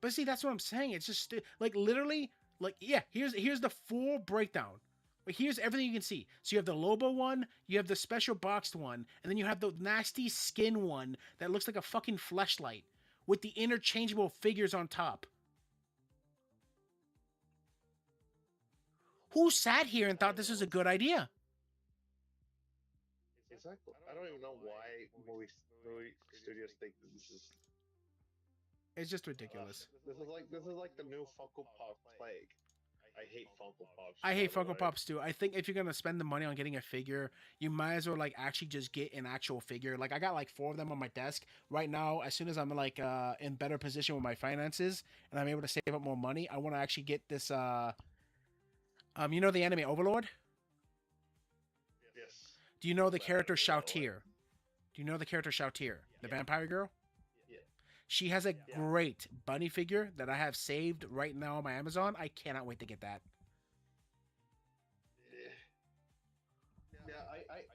S3: But see, that's what I'm saying. It's just like literally, like yeah. Here's the full breakdown. Like here's everything you can see. So you have the Lobo one, you have the special boxed one, and then you have the nasty skin one that looks like a fucking fleshlight with the interchangeable figures on top. Who sat here and thought this was a good idea?
S4: Exactly. I don't even know why movie studios think this is.
S3: It's just ridiculous.
S4: This is like the new Funko Pop plague. I hate Funko Pops.
S3: I hate
S4: by the
S3: Funko
S4: way.
S3: Pops too. I think if you're gonna spend the money on getting a figure, you might as well like actually just get an actual figure. Like I got like 4 of them on my desk right now. As soon as I'm like in better position with my finances and I'm able to save up more money, I want to actually get this you know the anime Overlord?
S4: Yes.
S3: Do you know the character
S4: What?
S3: Shoutir? Do you know the character Shoutir, the vampire girl?
S4: Yeah.
S3: She has a great bunny figure that I have saved right now on my Amazon. I cannot wait to get that.
S4: Yeah,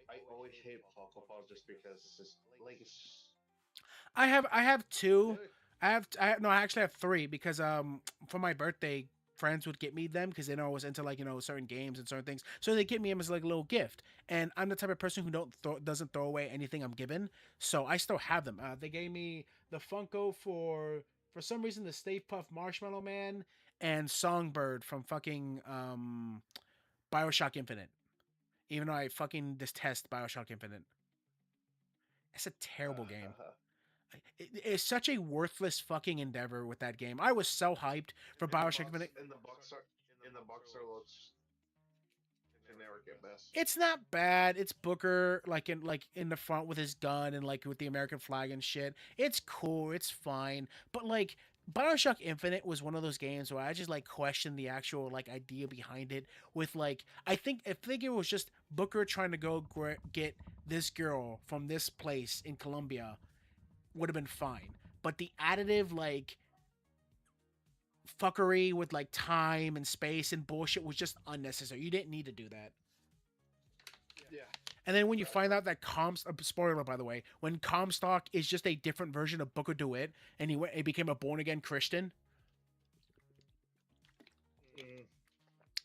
S4: I always hate Funko Pops just because it's just like it's.
S3: I have 2. No, I actually have 3 because for my birthday friends would get me them because they know I was into like certain games and certain things, so they get me them as like a little gift. And I'm the type of person who doesn't throw away anything I'm given, so I still have them. They gave me the Funko for some reason the Stay Puft Marshmallow Man and Songbird from fucking BioShock Infinite. even though I fucking detest Bioshock Infinite. It's a terrible game. It's such a worthless fucking endeavor with that game. I was so hyped for Bioshock Infinite.
S4: In the box art looks generic at best.
S3: It's not bad. It's Booker like in the front with his gun and like with the American flag and shit. It's cool. It's fine. But like Bioshock Infinite was one of those games where I just like questioned the actual like idea behind it. With like I think it was just Booker trying to go get this girl from this place in Colombia would have been fine. But the additive like fuckery with like time and space and bullshit was just unnecessary. You didn't need to do that.
S4: Yeah.
S3: And then when you find out that spoiler by the way, when Comstock is just a different version of Booker DeWitt, and he became a born again Christian,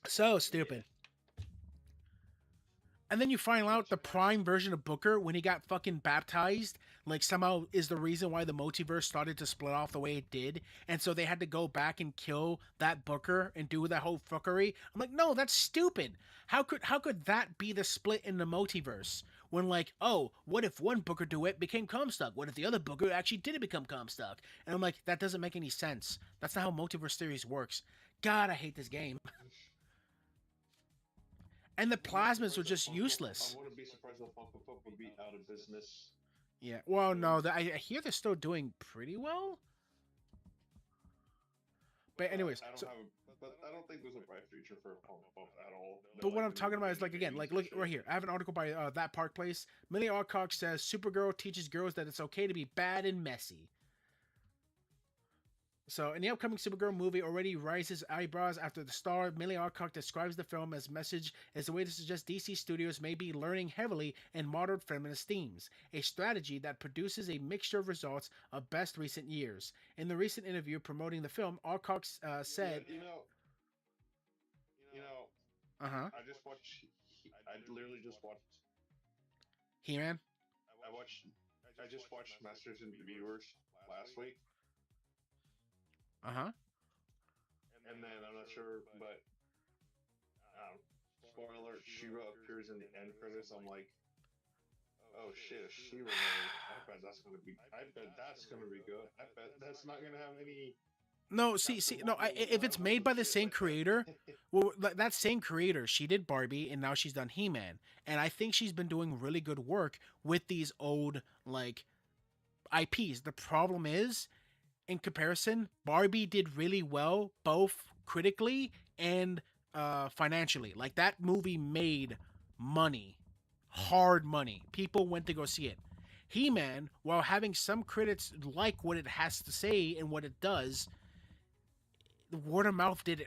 S3: so stupid. And then you find out the prime version of Booker when he got fucking baptized, like somehow is the reason why the multiverse started to split off the way it did. And so they had to go back and kill that Booker and do that whole fuckery. I'm like, no, that's stupid. How could that be the split in the multiverse? When like, oh, what if one Booker DeWitt became Comstock? What if the other Booker actually didn't become Comstock? And I'm like, that doesn't make any sense. That's not how multiverse theories works. God, I hate this game. And the plasmas were just useless.
S4: I wouldn't be surprised if Funko Pop would be out of business.
S3: Yeah. Well, no, I hear they're still doing pretty well. But anyways,
S4: But I don't think there's a bright future for Funko Pop at all.
S3: But what I'm talking about is like again, like look right here. I have an article by That Park Place. Millie Alcock says Supergirl teaches girls that it's okay to be bad and messy. So, in the upcoming Supergirl movie, already rises eyebrows after the star Millie Alcock describes the film as message as a way to suggest DC Studios may be learning heavily in modern feminist themes, a strategy that produces a mixture of results of best recent years. In the recent interview promoting the film, Alcock said,
S4: I literally just watched
S3: He-Man.
S4: I just watched Masters and Viewers last week. And then I'm not sure, but spoiler alert: She-Ra appears in the end credits. I'm like, oh shit, a She-Ra movie. I bet that's gonna be good. I bet that's not gonna have any.
S3: No, no. If it's made by the same creator, well, that same creator, she did Barbie, and now she's done He-Man, and I think she's been doing really good work with these old like IPs. The problem is, in comparison, Barbie did really well, both critically and financially. Like that movie made money, hard money. People went to go see it. He-Man, while having some critics like what it has to say and what it does, the word of mouth did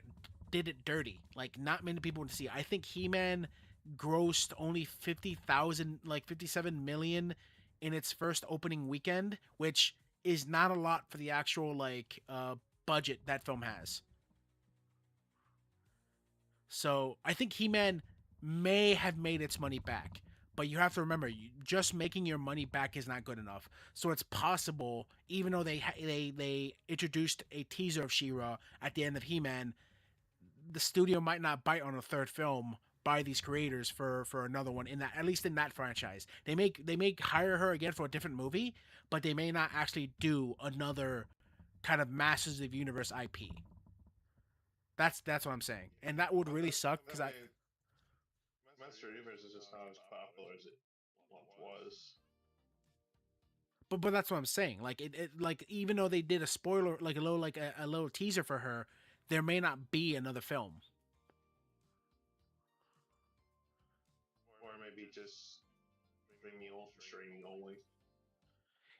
S3: it dirty. Like not many people went to see it. I think He-Man grossed only 50,000, like 57 million in its first opening weekend, which is not a lot for the actual like budget that film has. So I think He-Man may have made its money back, but you have to remember, just making your money back is not good enough. So it's possible, even though they introduced a teaser of She-Ra at the end of He-Man, the studio might not bite on a third film by these creators for another one in that, at least in that franchise. They may hire her again for a different movie, but they may not actually do another kind of Masters of the Universe IP. That's what I'm saying, and that would really suck because
S4: Master of the Universe is just not as popular as it once was.
S3: But that's what I'm saying. Like it like even though they did a spoiler, like a little teaser for her, there may not be another film.
S4: Or maybe just streaming only.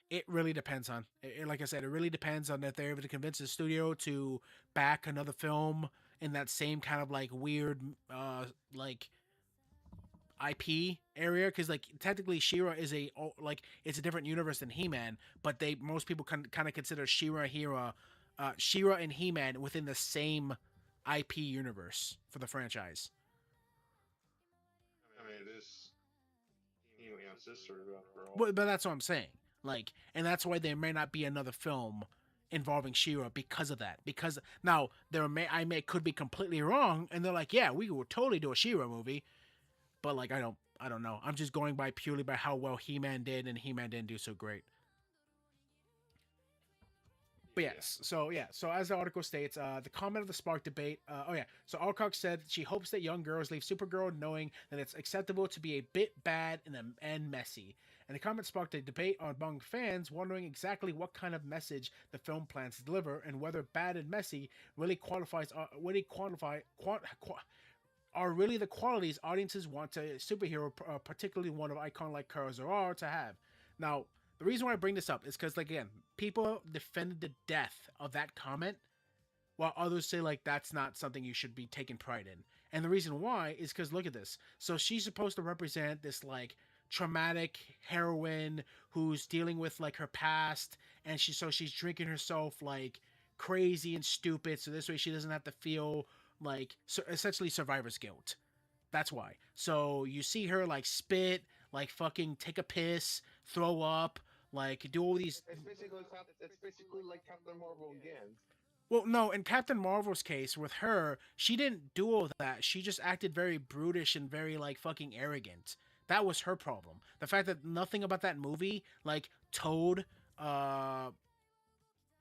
S3: It really depends on, like I said, it really depends on if they're able to convince the studio to back another film in that same kind of like weird, like IP area. Because like technically, She-Ra is it's a different universe than He-Man, but most people kind of consider She-Ra and He-Man within the same IP universe for the franchise.
S4: I mean, it is He-Man's sister after all.
S3: But that's what I'm saying. Like, and that's why there may not be another film involving She-Ra because of that. Because now could be completely wrong, and they're like, yeah, we will totally do a She-Ra movie. But like I don't know. I'm just going by purely by how well He-Man did, and He-Man didn't do so great. But yes, so as the article states, the comment of the spark debate. So Alcock said she hopes that young girls leave Supergirl knowing that it's acceptable to be a bit bad and messy. And the comment sparked a debate among fans, wondering exactly what kind of message the film plans to deliver, and whether bad and messy really are really the qualities audiences want a superhero, particularly one of icon like Kara Zor, to have. Now, the reason why I bring this up is because, like, again, people defended the death of that comment, while others say, like, that's not something you should be taking pride in. And the reason why is because, look at this. So she's supposed to represent this, like, traumatic heroine who's dealing with, like, her past, and she's drinking herself, like, crazy and stupid, so this way she doesn't have to feel, like, essentially survivor's guilt. That's why. So you see her, like, spit, like, fucking take a piss, throw up, like, do all these.
S5: It's basically like Captain Marvel again.
S3: Well, no, in Captain Marvel's case, with her, she didn't do all that. She just acted very brutish and very, like, fucking arrogant. That was her problem. The fact that nothing about that movie, like, told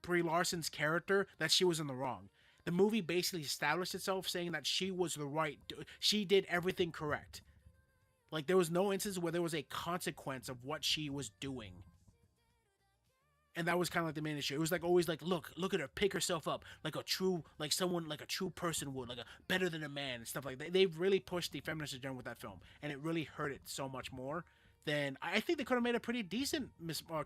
S3: Brie Larson's character that she was in the wrong. The movie basically established itself saying that she was the right. She did everything correct. Like, there was no instance where there was a consequence of what she was doing. And that was kind of like the main issue. It was like always like, look at her pick herself up like a true, like someone, like a true person would, like a better than a man and stuff like that. They really pushed the feminist agenda with that film, and it really hurt it so much more than I think they could have made a pretty decent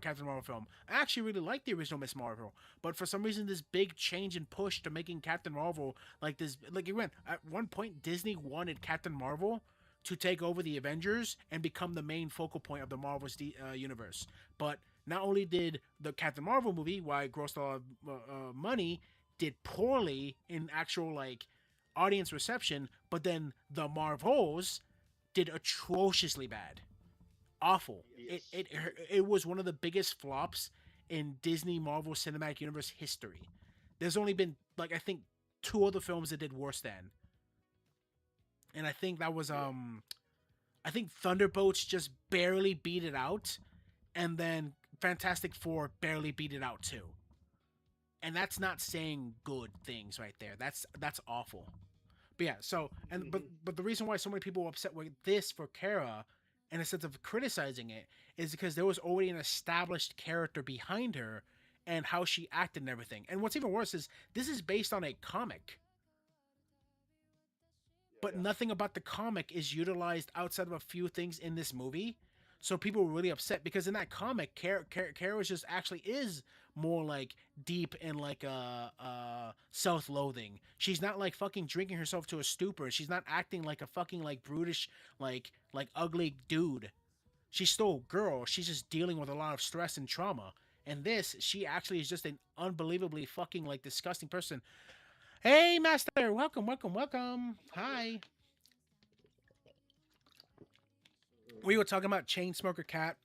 S3: Captain Marvel film. I actually really liked the original Miss Marvel, but for some reason, this big change and push to making Captain Marvel like this, like it went at one point, Disney wanted Captain Marvel to take over the Avengers and become the main focal point of the Marvel's universe, but not only did the Captain Marvel movie, why it grossed a lot of money, did poorly in actual, like, audience reception, but then the Marvels did atrociously bad, awful.
S5: Yes.
S3: It was one of the biggest flops in Disney Marvel Cinematic Universe history. There's only been, like, I think 2 other films that did worse than, and I think that was I think Thunderbolts just barely beat it out, and then Fantastic Four barely beat it out too. And that's not saying good things right there. That's awful. But yeah, so but the reason why so many people were upset with this for Kara, and instead of criticizing it, is because there was already an established character behind her and how she acted and everything. And what's even worse is this is based on a comic. But nothing about the comic is utilized outside of a few things in this movie. So people were really upset because in that comic, Kara just actually is more like deep and like self-loathing. She's not like fucking drinking herself to a stupor. She's not acting like a fucking like brutish like ugly dude. She's still a girl. She's just dealing with a lot of stress and trauma. And this, she actually is just an unbelievably fucking like disgusting person. Hey, Master, welcome. Hi. We were talking about Chainsmoker Cat,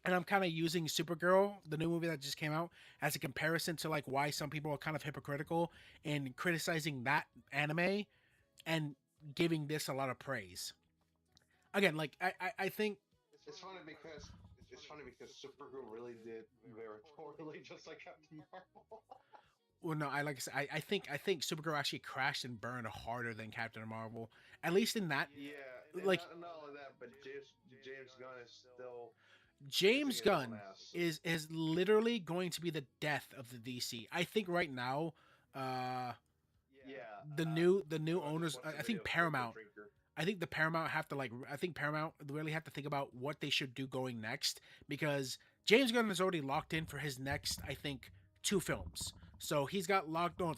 S3: and I'm kind of using Supergirl, the new movie that just came out, as a comparison to like why some people are kind of hypocritical in criticizing that anime and giving this a lot of praise. Again, like I think
S5: It's funny because Supergirl really did very poorly, just like Captain Marvel.
S3: well, no, like I said, I think Supergirl actually crashed and burned harder than Captain Marvel, at least in that.
S5: Yeah,
S3: Like,
S5: not only that, but James Gunn is still
S3: James
S5: kicking his own
S3: Gunn
S5: ass.
S3: is literally going to be the death of the DC. I think right now,
S5: Yeah,
S3: the new owners,
S5: what's the
S3: I think
S5: video?
S3: Paramount.
S5: Drinker.
S3: I think the Paramount have to I think Paramount really have to think about what they should do going next, because James Gunn is already locked in for his next, I think, 2 films. So he's got locked on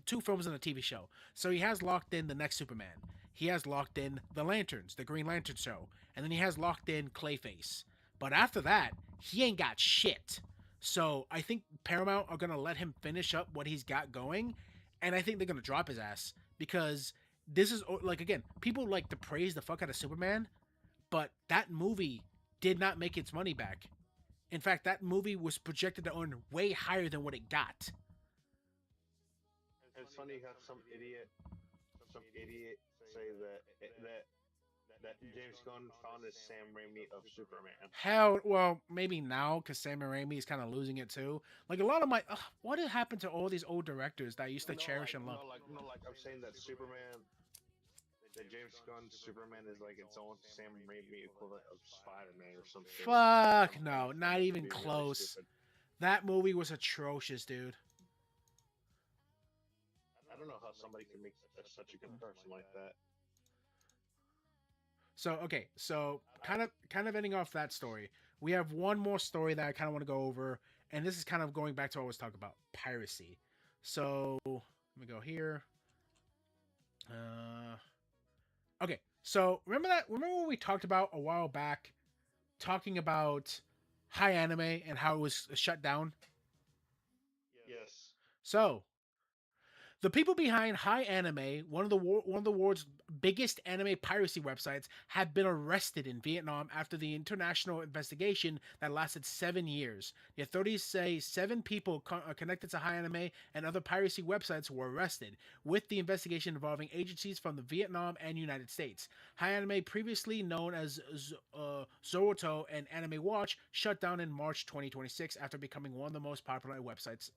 S3: 2 films and a TV show. So he has locked in the next Superman. He has locked in the Lanterns, the Green Lantern show, and then he has locked in Clayface. But after that, he ain't got shit. So I think Paramount are gonna let him finish up what he's got going, and I think they're gonna drop his ass because this is like, again, people like to praise the fuck out of Superman, but that movie did not make its money back. In fact, that movie was projected to earn way higher than what it got.
S5: It's funny how some idiot say that that James Gunn found his Sam Raimi of Superman.
S3: Hell, well, maybe now because Sam Raimi is kind of losing it too. Like a lot of my, what had happened to all these old directors that I used to cherish and love?
S5: Like I'm saying that Superman, that James Gunn's Superman is like its own Sam Raimi equivalent of Spider-Man or some shit.
S3: Fuck no, not even
S5: Be really
S3: close.
S5: stupid.
S3: That movie was atrocious, dude.
S5: I don't know how somebody can make such a comparison like that.
S3: So okay, so kind of ending off that story. We have one more story that I kind of want to go over, and this is kind of going back to what I was talking about, piracy. So let me go here. Okay, so remember what we talked about a while back, talking about HiAnime and how it was shut down.
S5: Yes.
S3: So the people behind HiAnime, one of the world's biggest anime piracy websites, have been arrested in Vietnam after the international investigation that lasted 7 years. The authorities say 7 people connected to HiAnime and other piracy websites were arrested, with the investigation involving agencies from the Vietnam and United States. HiAnime, previously known as Zoroto and Anime Watch, shut down in March 2026 after becoming one of the most popular websites.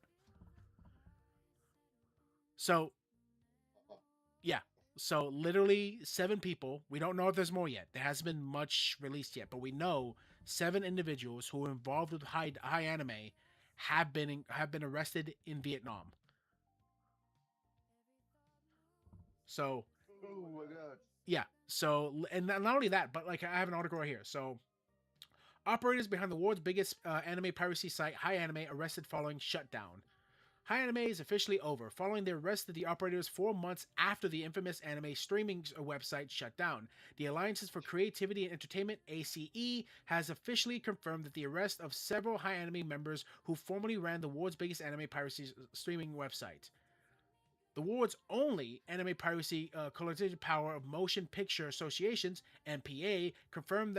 S3: So, yeah. So, literally 7 people. We don't know if there's more yet. There hasn't been much released yet, but we know 7 individuals who are involved with HiAnime have been arrested in Vietnam. So,
S5: oh my god.
S3: Yeah. So, and not only that, but like I have an article right here. So, operators behind the world's biggest anime piracy site, HiAnime, arrested following shutdown. HiAnime is officially over, following the arrest of the operators 4 months after the infamous anime streaming website shut down. The Alliances for Creativity and Entertainment, ACE, has officially confirmed that the arrest of several HiAnime members who formerly ran the world's biggest anime piracy streaming website. The world's only anime piracy collective power of motion picture associations (MPA) confirmed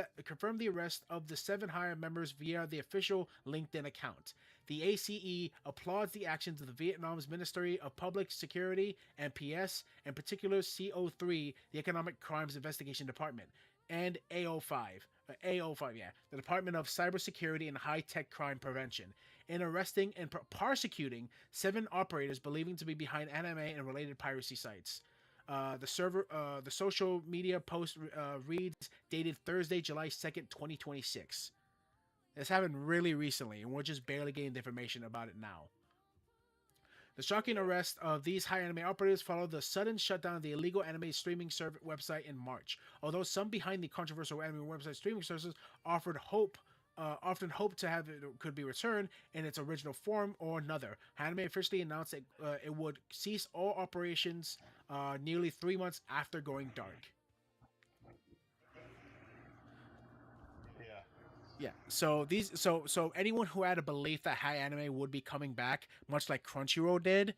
S3: the arrest of the 7 higher members via the official LinkedIn account. The ACE applauds the actions of the Vietnam's Ministry of Public Security (MPS), in particular CO3, the Economic Crimes Investigation Department, and AO5, the Department of Cybersecurity and High-Tech Crime Prevention, in arresting and prosecuting 7 operators believing to be behind anime and related piracy sites. The social media post reads dated Thursday, July 2nd, 2026. This happened really recently, and we're just barely getting the information about it now. The shocking arrest of these HiAnime operators followed the sudden shutdown of the illegal anime streaming website in March. Although some behind the controversial anime website streaming services often hoped to have it could be returned in its original form or another. HiAnime officially announced that it would cease all operations nearly 3 months after going dark. Yeah. So anyone who had a belief that HiAnime would be coming back, much like Crunchyroll did,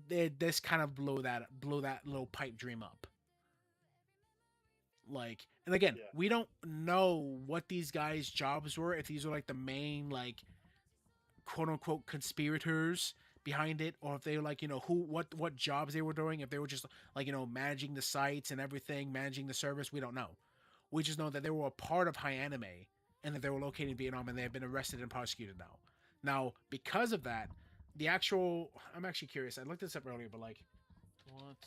S3: this kind of blew that little pipe dream up. Like, and again, we don't know what these guys' jobs were, if these were like the main like quote unquote conspirators behind it, or if they were like, what jobs they were doing, if they were just like, managing the sites and everything, managing the service. We don't know. We just know that they were a part of HiAnime and that they were located in Vietnam and they have been arrested and prosecuted now. Now, because of that, I'm actually curious. I looked this up earlier, but like, what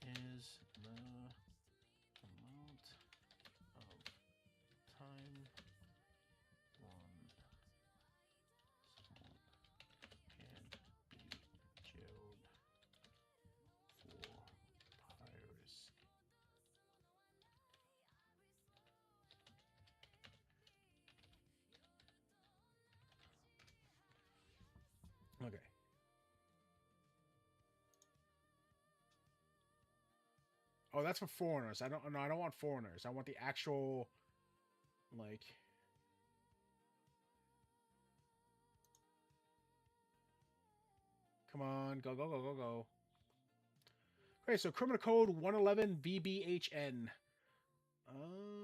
S3: is the amount of time one song can be jailed for piracy? Okay. Oh, that's for foreigners. I don't want foreigners. I want the actual, like. Come on, go, go, go, go, go. Okay, so Criminal Code 111 VBHN.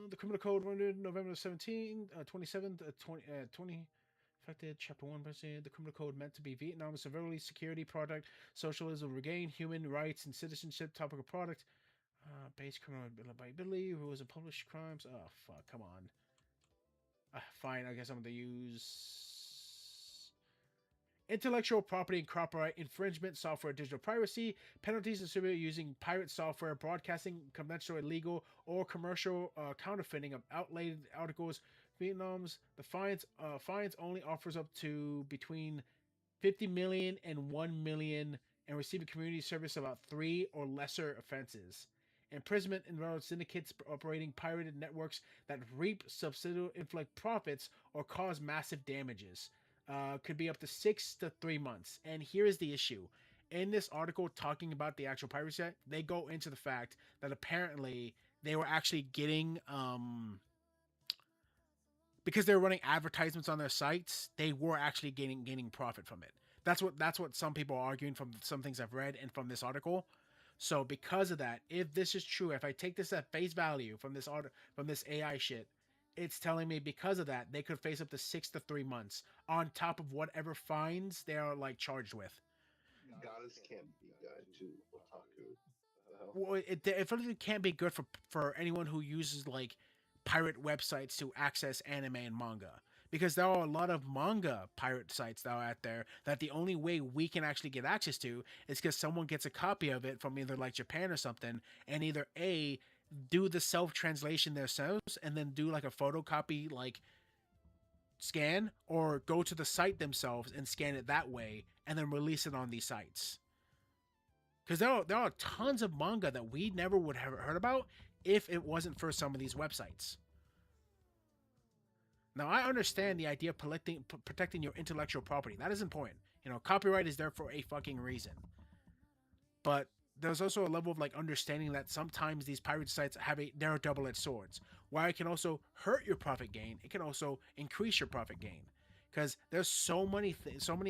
S3: The Criminal Code rendered November 17th, 27th, 20 affected Chapter 1 percent. The Criminal Code meant to be Vietnam's severely security product, socialism, regain human rights and citizenship topical product. Base criminal liability, rules and published crimes. Oh, fuck, come on. Fine, I guess I'm going to use intellectual property and copyright infringement, software digital piracy, penalties distributed using pirate software, broadcasting conventional illegal or commercial counterfeiting of outdated articles, Vietnam's. The fines only offers up to between 50 million and 1 million and receiving community service about 3 or lesser offenses. Imprisonment involves syndicates operating pirated networks that reap substantial inflict profits or cause massive damages. Could be up to 6 to 3 months. And here's the issue. In this article talking about the actual piracy, they go into the fact that apparently they were actually getting because they were running advertisements on their sites, they were actually gaining profit from it. That's what some people are arguing from some things I've read and from this article. So because of that, if this is true, if I take this at face value from this AI shit, it's telling me because of that they could face up to 6 to 3 months on top of whatever fines they are like charged with.
S5: Goddess can't be good to otaku. The hell?
S3: Well, it definitely can't be good for anyone who uses like pirate websites to access anime and manga, because there are a lot of manga pirate sites that are out there that the only way we can actually get access to is because someone gets a copy of it from either like Japan or something, and either A, do the self translation themselves and then do like a photocopy like scan, or go to the site themselves and scan it that way and then release it on these sites. Because there are tons of manga that we never would have heard about if it wasn't for some of these websites. Now, I understand the idea of protecting your intellectual property. That is important. You know, copyright is there for a fucking reason. But there's also a level of like understanding that sometimes these pirate sites they're double-edged swords. While it can also hurt your profit gain, it can also increase your profit gain. Because there's so many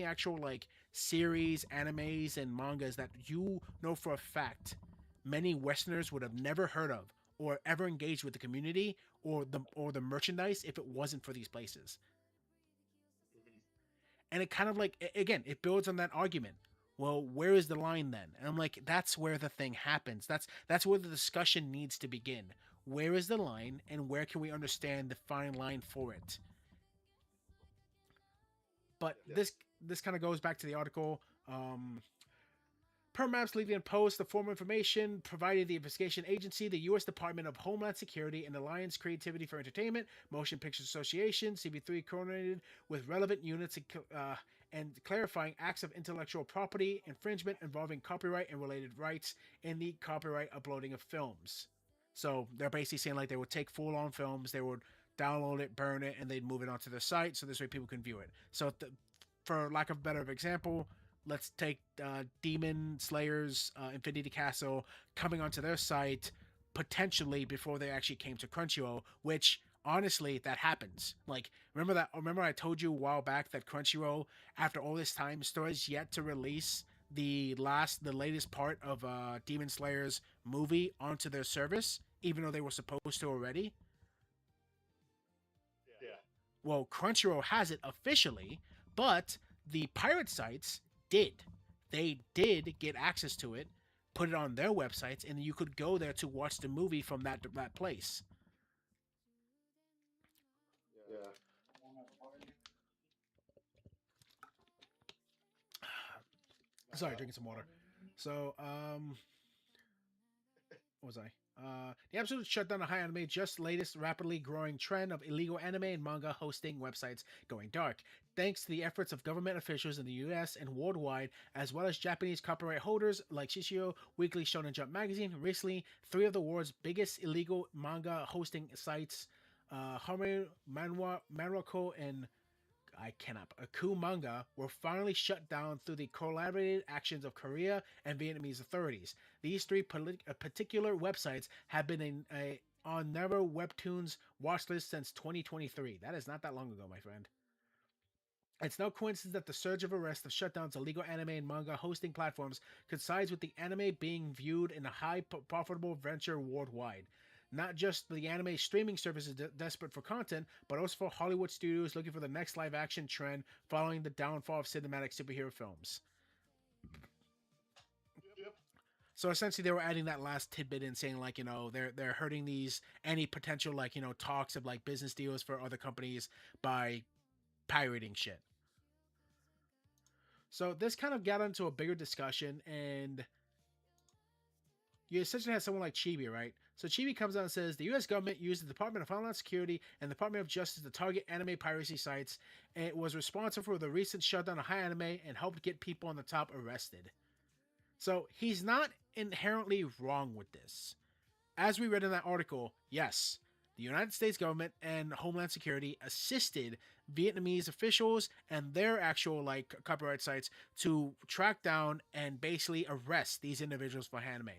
S3: actual like series, animes, and mangas that you know for a fact many Westerners would have never heard of or ever engaged with the community or the merchandise if it wasn't for these places. And it kind of like, again, it builds on that argument. Well, where is the line then? And I'm like, that's where the thing happens. That's where the discussion needs to begin. Where is the line, and where can we understand the fine line for it? But this kind of goes back to the article. Per Maps Leaving Post, the former information provided the investigation agency, the U.S. Department of Homeland Security, and Alliance Creativity for Entertainment, Motion Picture Association, CB3 coordinated with relevant units and clarifying acts of intellectual property infringement involving copyright and related rights in the copyright uploading of films. So they're basically saying like they would take full-on films, they would download it, burn it, and they'd move it onto their site so this way people can view it. So for lack of a better example, let's take Demon Slayer's Infinity Castle coming onto their site potentially before they actually came to Crunchyroll, which honestly that happens. Like remember I told you a while back that Crunchyroll, after all this time, still has yet to release the latest part of Demon Slayer's movie onto their service, even though they were supposed to already.
S5: Yeah.
S3: Well, Crunchyroll has it officially, but the pirate sites did. They did get access to it, put it on their websites, and you could go there to watch the movie from that place.
S5: Yeah.
S3: Sorry, drinking some water. So, what was I? The absolute shutdown of HiAnime, just latest rapidly growing trend of illegal anime and manga hosting websites going dark. Thanks to the efforts of government officials in the US and worldwide, as well as Japanese copyright holders like Shishio Weekly Shonen Jump magazine, recently 3 of the world's biggest illegal manga hosting sites, Hame Manwako and Aku Manga, were finally shut down through the collaborated actions of Korea and Vietnamese authorities. These 3 particular websites have been on Never Webtoons watch list since 2023. That is not that long ago, my friend. It's no coincidence that the surge of arrests of shutdowns of illegal anime and manga hosting platforms coincides with the anime being viewed in a high profitable venture worldwide. Not just the anime streaming services desperate for content, but also for Hollywood studios looking for the next live-action trend following the downfall of cinematic superhero films.
S5: Yep.
S3: So essentially, they were adding that last tidbit in saying like, they're hurting these any potential like talks of like business deals for other companies by pirating shit. So this kind of got into a bigger discussion, and you essentially have someone like Chibi, right? So Chibi comes out and says the U.S. government used the Department of Homeland Security and the Department of Justice to target anime piracy sites, and it was responsible for the recent shutdown of HiAnime and helped get people on the top arrested. So he's not inherently wrong with this. As we read in that article, yes, the United States government and Homeland Security assisted Vietnamese officials and their actual like copyright sites to track down and basically arrest these individuals for anime.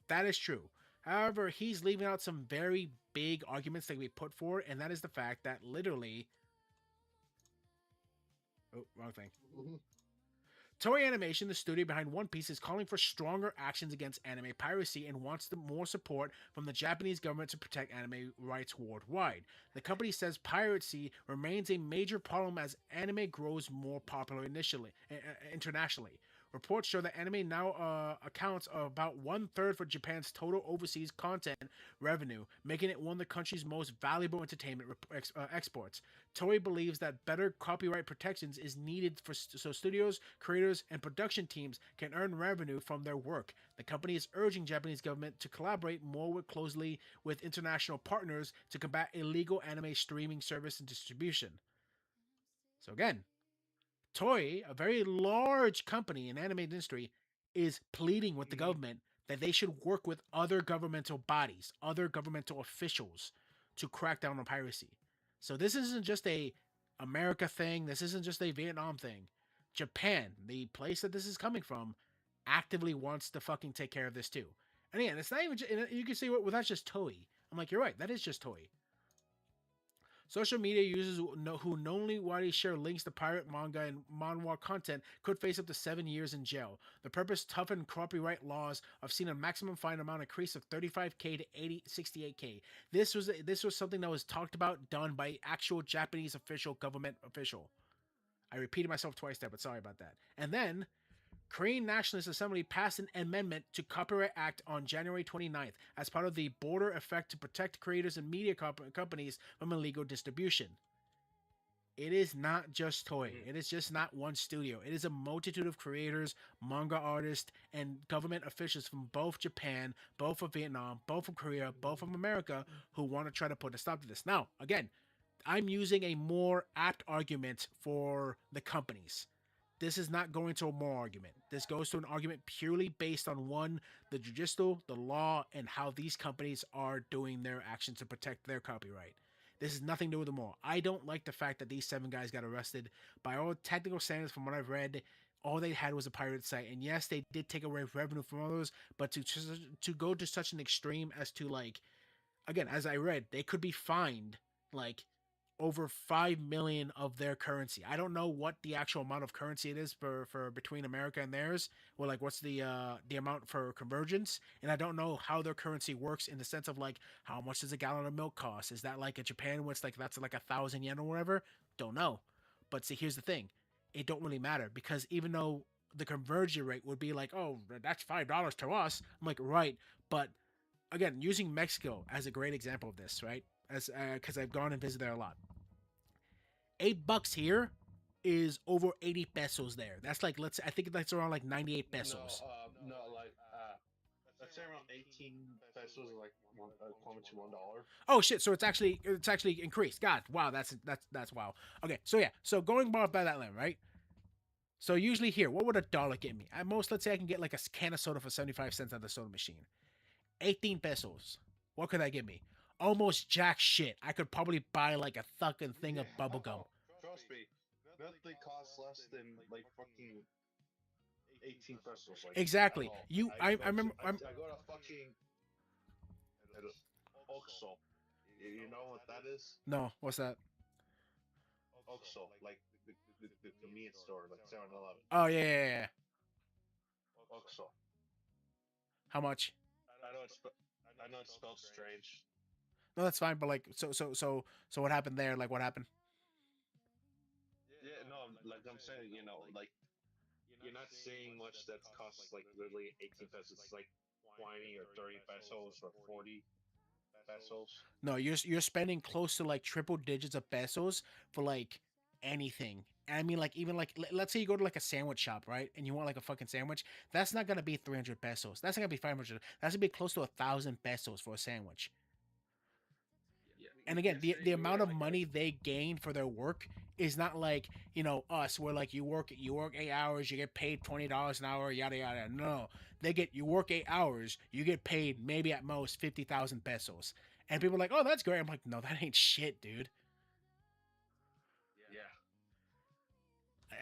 S3: That is true. However, he's leaving out some very big arguments that we put forward, and that is the fact that literally. Oh, wrong thing. Toei Animation, the studio behind One Piece, is calling for stronger actions against anime piracy and wants more support from the Japanese government to protect anime rights worldwide. The company says piracy remains a major problem as anime grows more popular internationally. Reports show that anime now accounts for about 1/3 for Japan's total overseas content revenue, making it one of the country's most valuable entertainment exports. Toei believes that better copyright protections is needed so studios, creators, and production teams can earn revenue from their work. The company is urging Japanese government to collaborate more closely with international partners to combat illegal anime streaming service and distribution. So again, Toei, a very large company in anime industry, is pleading with the government that they should work with other governmental bodies, other governmental officials to crack down on piracy. So this isn't just a America thing. This isn't just a Vietnam thing. Japan, the place that this is coming from, actively wants to fucking take care of this too. And again, it's not even. You can say, well, that's just Toei. I'm like, you're right. That is just Toei. Social media users who knowingly widely share links to pirate manga and manhwa content could face up to 7 years in jail. The purpose toughened copyright laws have seen a maximum fine amount increase of 35K to 68K. This was something that was talked about, done by actual Japanese government official. I repeated myself twice there, but sorry about that. And then Korean Nationalist Assembly passed an amendment to Copyright Act on January 29th as part of the border effect to protect creators and media companies from illegal distribution. It is not just Toei. It is just not one studio. It is a multitude of creators, manga artists, and government officials from both Japan, both of Vietnam, both of Korea, both of America who want to try to put a stop to this. Now, again, I'm using a more apt argument for the companies. This is not going to a moral argument. This goes to an argument purely based on one, the judicial, the law, and how these companies are doing their actions to protect their copyright. This has nothing to do with the moral. I don't like the fact that these 7 guys got arrested. By all technical standards, from what I've read, all they had was a pirate site. And yes, they did take away revenue from others, but to go to such an extreme as to, like, again, as I read, they could be fined, like, over 5 million of their currency. I don't know what the actual amount of currency it is for between America and theirs. Well, like, what's the amount for convergence? And I don't know how their currency works in the sense of, like, how much does a gallon of milk cost? Is that like in Japan, what's like that's like 1,000 yen or whatever? Don't know. But see, here's the thing: it don't really matter, because even though the conversion rate would be like, oh, that's $5 to us, I'm like, right, but again, using Mexico as a great example of this, right? As because I've gone and visited there a lot. $8 here is over 80 pesos there. That's like, I think that's around like 98 pesos.
S5: No, like let's say around 18 pesos, like equivalent to $1.
S3: Oh shit! So it's actually increased. God, wow, that's wow. Okay, so yeah, so going by that line, right? So usually here, what would $1 get me? At most, let's say I can get like a can of soda for 75 cents at the soda machine. 18 pesos. What could that get me? Almost jack shit. I could probably buy like a fucking thing of bubblegum.
S5: Trust me, nothing costs less than like fucking 18 pesos. Like,
S3: exactly. I remember.
S5: I go to fucking Oxxo. You know what that is?
S3: No, what's that?
S5: Oxxo, like the convenience store, like 7-Eleven.
S3: Oh yeah.
S5: Oxxo.
S3: How much?
S5: I know it's spelled strange.
S3: No, that's fine. But like, so what happened there? Like, what happened?
S5: Yeah, no, like I'm saying, like you're not seeing much that costs like literally 18 pesos. It's like 20 or 30 pesos or 40 pesos.
S3: No, you're spending close to like triple digits of pesos for like anything. And I mean, like even like let's say you go to like a sandwich shop, right? And you want like a fucking sandwich. That's not gonna be 300 pesos. That's not gonna be 500. That's gonna be close to 1,000 pesos for a sandwich. And again, the amount of money they gain for their work is not like us, where like you work 8 hours, you get paid $20 an hour, yada yada. No, you work 8 hours, you get paid maybe at most 50,000 pesos. And people are like, oh, that's great. I'm like, no, that ain't shit, dude.
S5: Yeah.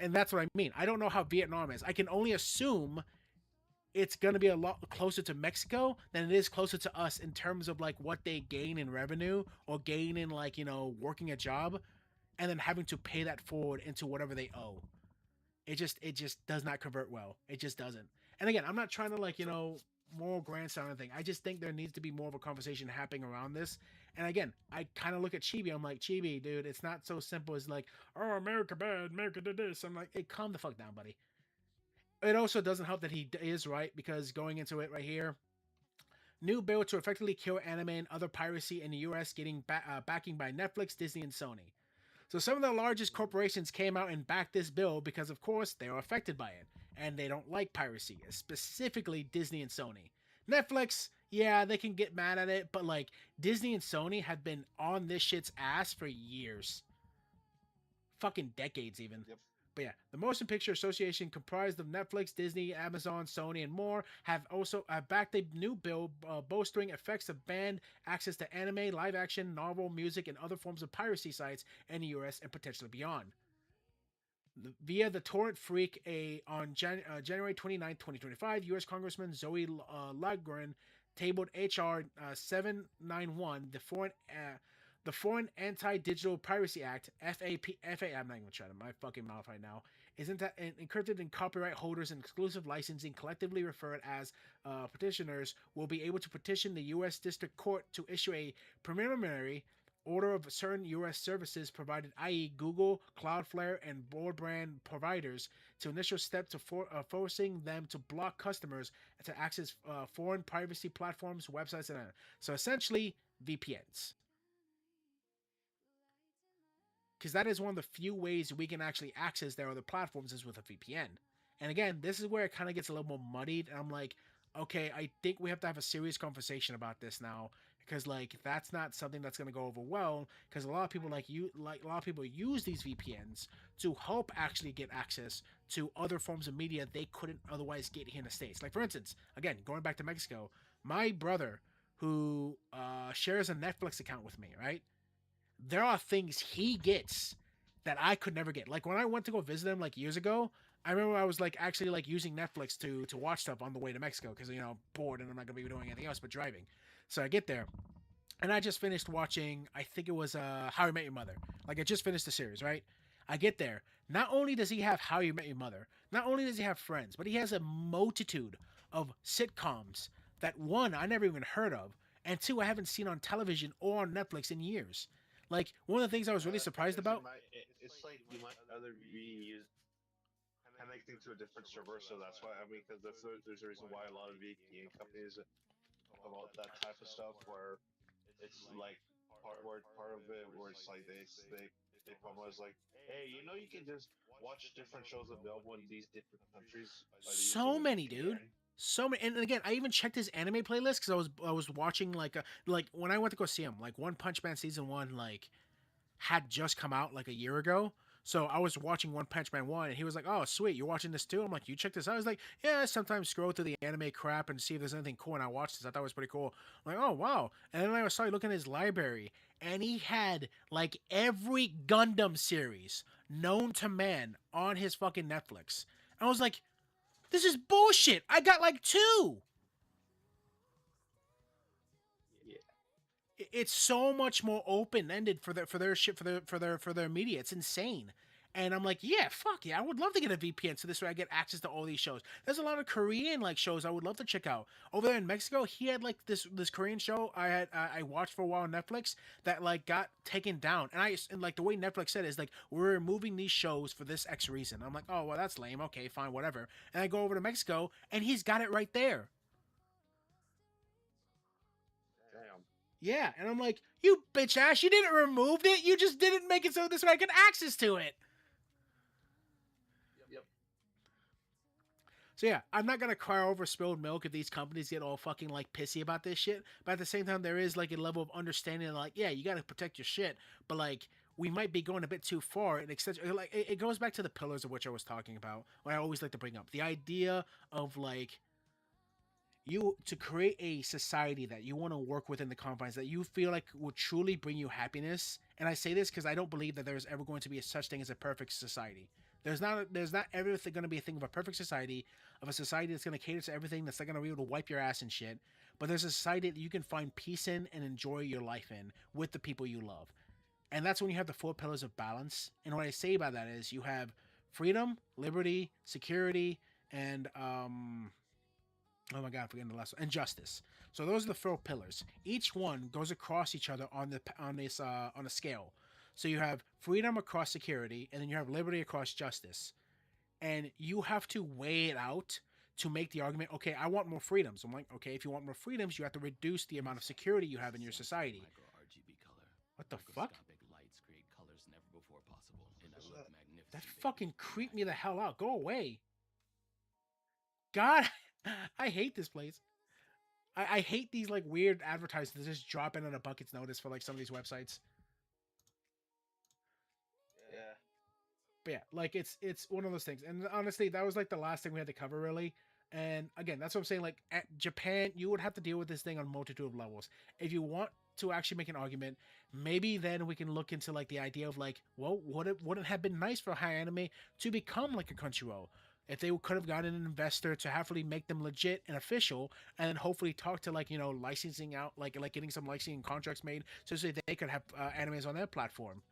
S3: And that's what I mean. I don't know how Vietnam is. I can only assume it's going to be a lot closer to Mexico than it is closer to us in terms of like what they gain in revenue or gain in like, working a job and then having to pay that forward into whatever they owe. It just does not convert well. It just doesn't. And again, I'm not trying to like, moral grandstand or anything. I just think there needs to be more of a conversation happening around this. And again, I kind of look at Chibi. I'm like, Chibi, dude, it's not so simple as like, oh, America bad, America did this. I'm like, hey, calm the fuck down, buddy. It also doesn't help that he is right, because going into it right here, new bill to effectively kill anime and other piracy in the U.S. getting backing by Netflix, Disney, and Sony. So some of the largest corporations came out and backed this bill because, of course, they are affected by it and they don't like piracy, specifically Disney and Sony. Netflix, yeah, they can get mad at it, but like Disney and Sony have been on this shit's ass for years, fucking decades even.
S4: Yep.
S3: But yeah, the Motion Picture Association, comprised of Netflix, Disney, Amazon, Sony, and more, have also backed a new bill bolstering effects of banned access to anime, live action, novel, music, and other forms of piracy sites in the US and potentially beyond. Via the Torrent Freak, on January 29, 2025, U.S. Congressman Zoe Lagren tabled H.R. 791, the Foreign Anti-Digital Piracy Act, FAP, I'm not even trying to my fucking mouth right now, isn't that encrypted in copyright holders and exclusive licensing, collectively referred as petitioners, will be able to petition the U.S. District Court to issue a preliminary order of certain U.S. services provided, i.e. Google, Cloudflare, and broadband providers, to initial step to forcing them to block customers to access foreign privacy platforms, websites, and so essentially VPNs. Because that is one of the few ways we can actually access their other platforms is with a VPN. And again, this is where it kind of gets a little more muddied. And I'm like, okay, I think we have to have a serious conversation about this now, because like that's not something that's going to go over well. Because a lot of people use these VPNs to help actually get access to other forms of media they couldn't otherwise get here in the States. Like for instance, again going back to Mexico, my brother who shares a Netflix account with me, right? There are things he gets that I could never get. Like when I went to go visit him like years ago, I remember I was like actually like using Netflix to watch stuff on the way to Mexico because bored and I'm not gonna be doing anything else but driving. So I get there, and I just finished watching. I think it was How I Met Your Mother. Like I just finished the series, right? I get there. Not only does he have How You Met Your Mother, not only does he have Friends, but he has a multitude of sitcoms that one I never even heard of, and two I haven't seen on television or on Netflix in years. Like one of the things I was really surprised about.
S5: It's like you might other be used connecting to a different server, so that's why because there's a reason why a lot of VPN companies about that type of stuff where it's like part of it where it's like they promise like, hey, you can just watch different shows available in these different countries.
S3: So many, dude. So many, and again, I even checked his anime playlist because I was watching like when I went to go see him, like One Punch Man season 1 like had just come out like a year ago. So I was watching One Punch Man 1, and he was like, "Oh, sweet, you're watching this too?" I'm like, "You check this out?" I was like, "Yeah, I sometimes scroll through the anime crap and see if there's anything cool." And I watched this. I thought it was pretty cool. I'm like, "Oh, wow!" And then I started looking at his library, and he had like every Gundam series known to man on his fucking Netflix. And I was like, "This is bullshit. I got like 2." It's so much more open ended for their shit for their media. It's insane. And I'm like, yeah, fuck yeah, I would love to get a VPN so this way I get access to all these shows. There's a lot of Korean like shows I would love to check out. Over there in Mexico, he had like this Korean show I watched for a while on Netflix that like got taken down. And like the way Netflix said is like, we're removing these shows for this X reason. I'm like, oh well, that's lame. Okay, fine, whatever. And I go over to Mexico and he's got it right there. Yeah, and I'm like, you bitch ass, you didn't remove it, you just didn't make it so this way I could access to it.
S5: Yep.
S3: So yeah, I'm not gonna cry over spilled milk if these companies get all fucking like pissy about this shit. But at the same time, there is like a level of understanding, like, yeah, you gotta protect your shit, but like we might be going a bit too far. And like it goes back to the pillars of which I was talking about. What I always like to bring up, the idea of like you to create a society that you want to work within the confines that you feel like will truly bring you happiness. And I say this because I don't believe that there's ever going to be a such thing as a perfect society. There's not everything going to be a thing of a perfect society, of a society that's going to cater to everything, that's not going to be able to wipe your ass and shit. But there's a society that you can find peace in and enjoy your life in with the people you love. And that's when you have the four pillars of balance. And what I say by that is you have freedom, liberty, security, and oh my god, I'm forgetting the last one. And justice. So those are the four pillars. Each one goes across each other on a scale. So you have freedom across security, and then you have liberty across justice. And you have to weigh it out to make the argument, okay, I want more freedoms. I'm like, okay, if you want more freedoms, you have to reduce the amount of security you have in your society.
S6: Micro RGB color.
S3: What the fuck?
S6: Microscopic lights create colors never before possible, and I look magnificent.
S3: That fucking creeped me the hell out. Go away. God, I hate this place. I hate these like weird advertisements that just drop in on a bucket's notice for like some of these websites.
S5: Yeah.
S3: But yeah, like it's one of those things. And honestly, that was like the last thing we had to cover really. And again, that's what I'm saying. Like at Japan, you would have to deal with this thing on a multitude of levels. If you want to actually make an argument, maybe then we can look into like the idea of like, well, would it have been nice for HiAnime to become like a Crunchyroll? If they could have gotten an investor to hopefully make them legit and official, and then hopefully talk to like licensing out, like getting some licensing contracts made, so that they could have animes on their platform.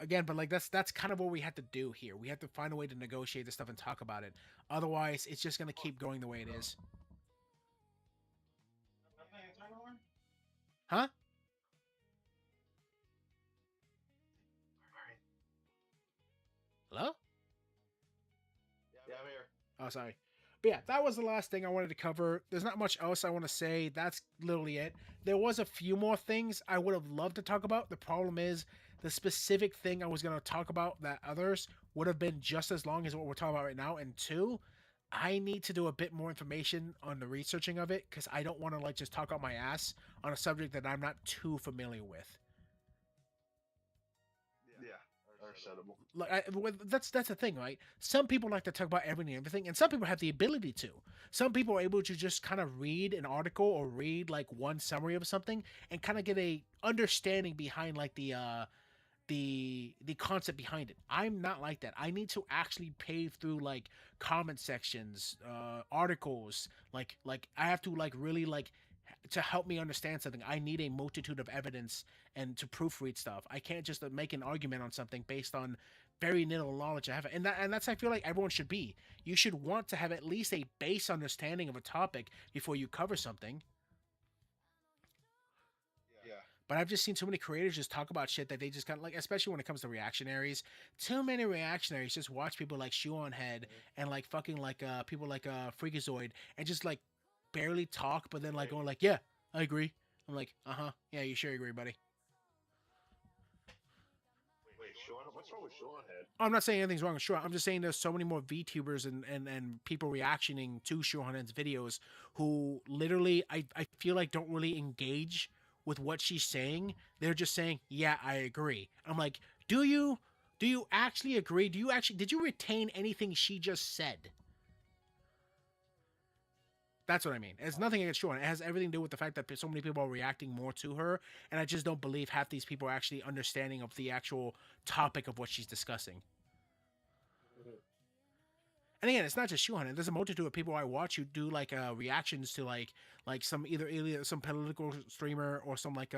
S3: Again, but like that's kind of what we had to do here. We had to find a way to negotiate this stuff and talk about it. Otherwise, it's just gonna keep going the way it is. Huh? Hello?
S5: Yeah, I'm here.
S3: Oh, sorry. But yeah, that was the last thing I wanted to cover. There's not much else I want to say. That's literally it. There was a few more things I would have loved to talk about. The problem is the specific thing I was going to talk about that others would have been just as long as what we're talking about right now. And two, I need to do a bit more information on the researching of it because I don't want to like just talk out my ass on a subject that I'm not too familiar with.
S5: Yeah. Understandable.
S3: Like that's the thing, right? Some people like to talk about everything, and some people have the ability to. Some people are able to just kind of read an article or read like one summary of something and kind of get a understanding behind like the concept behind it. I'm not like that. I need to actually pave through like comment sections, articles. Like I have to like really like to help me understand something. I need a multitude of evidence and to proofread stuff. I can't just make an argument on something based on very little knowledge I have. And that's I feel like everyone should be. You should want to have at least a base understanding of a topic before you cover something.
S5: Yeah.
S3: But I've just seen too many creators just talk about shit that they just kind of like, especially when it comes to reactionaries. Too many reactionaries just watch people like Shoe on Head and like fucking like people like Freakazoid and just like barely talk, but then like going like, yeah, I agree. I'm like, yeah, you sure agree, buddy.
S5: Wait, Sean? What's wrong with Sean Head?
S3: I'm not saying anything's wrong with Shuan. I'm just saying there's so many more VTubers and people reactioning to Shuan's videos who literally I feel like don't really engage with what she's saying. They're just saying, yeah, I agree. I'm like, do you actually agree? Did you retain anything she just said? That's what I mean. It's nothing against Sean. It has everything to do with the fact that so many people are reacting more to her, and I just don't believe half these people are actually understanding of the actual topic of what she's discussing. And again, it's not just Shuhan. There's a multitude of people I watch who do like reactions to like some either some political streamer or some like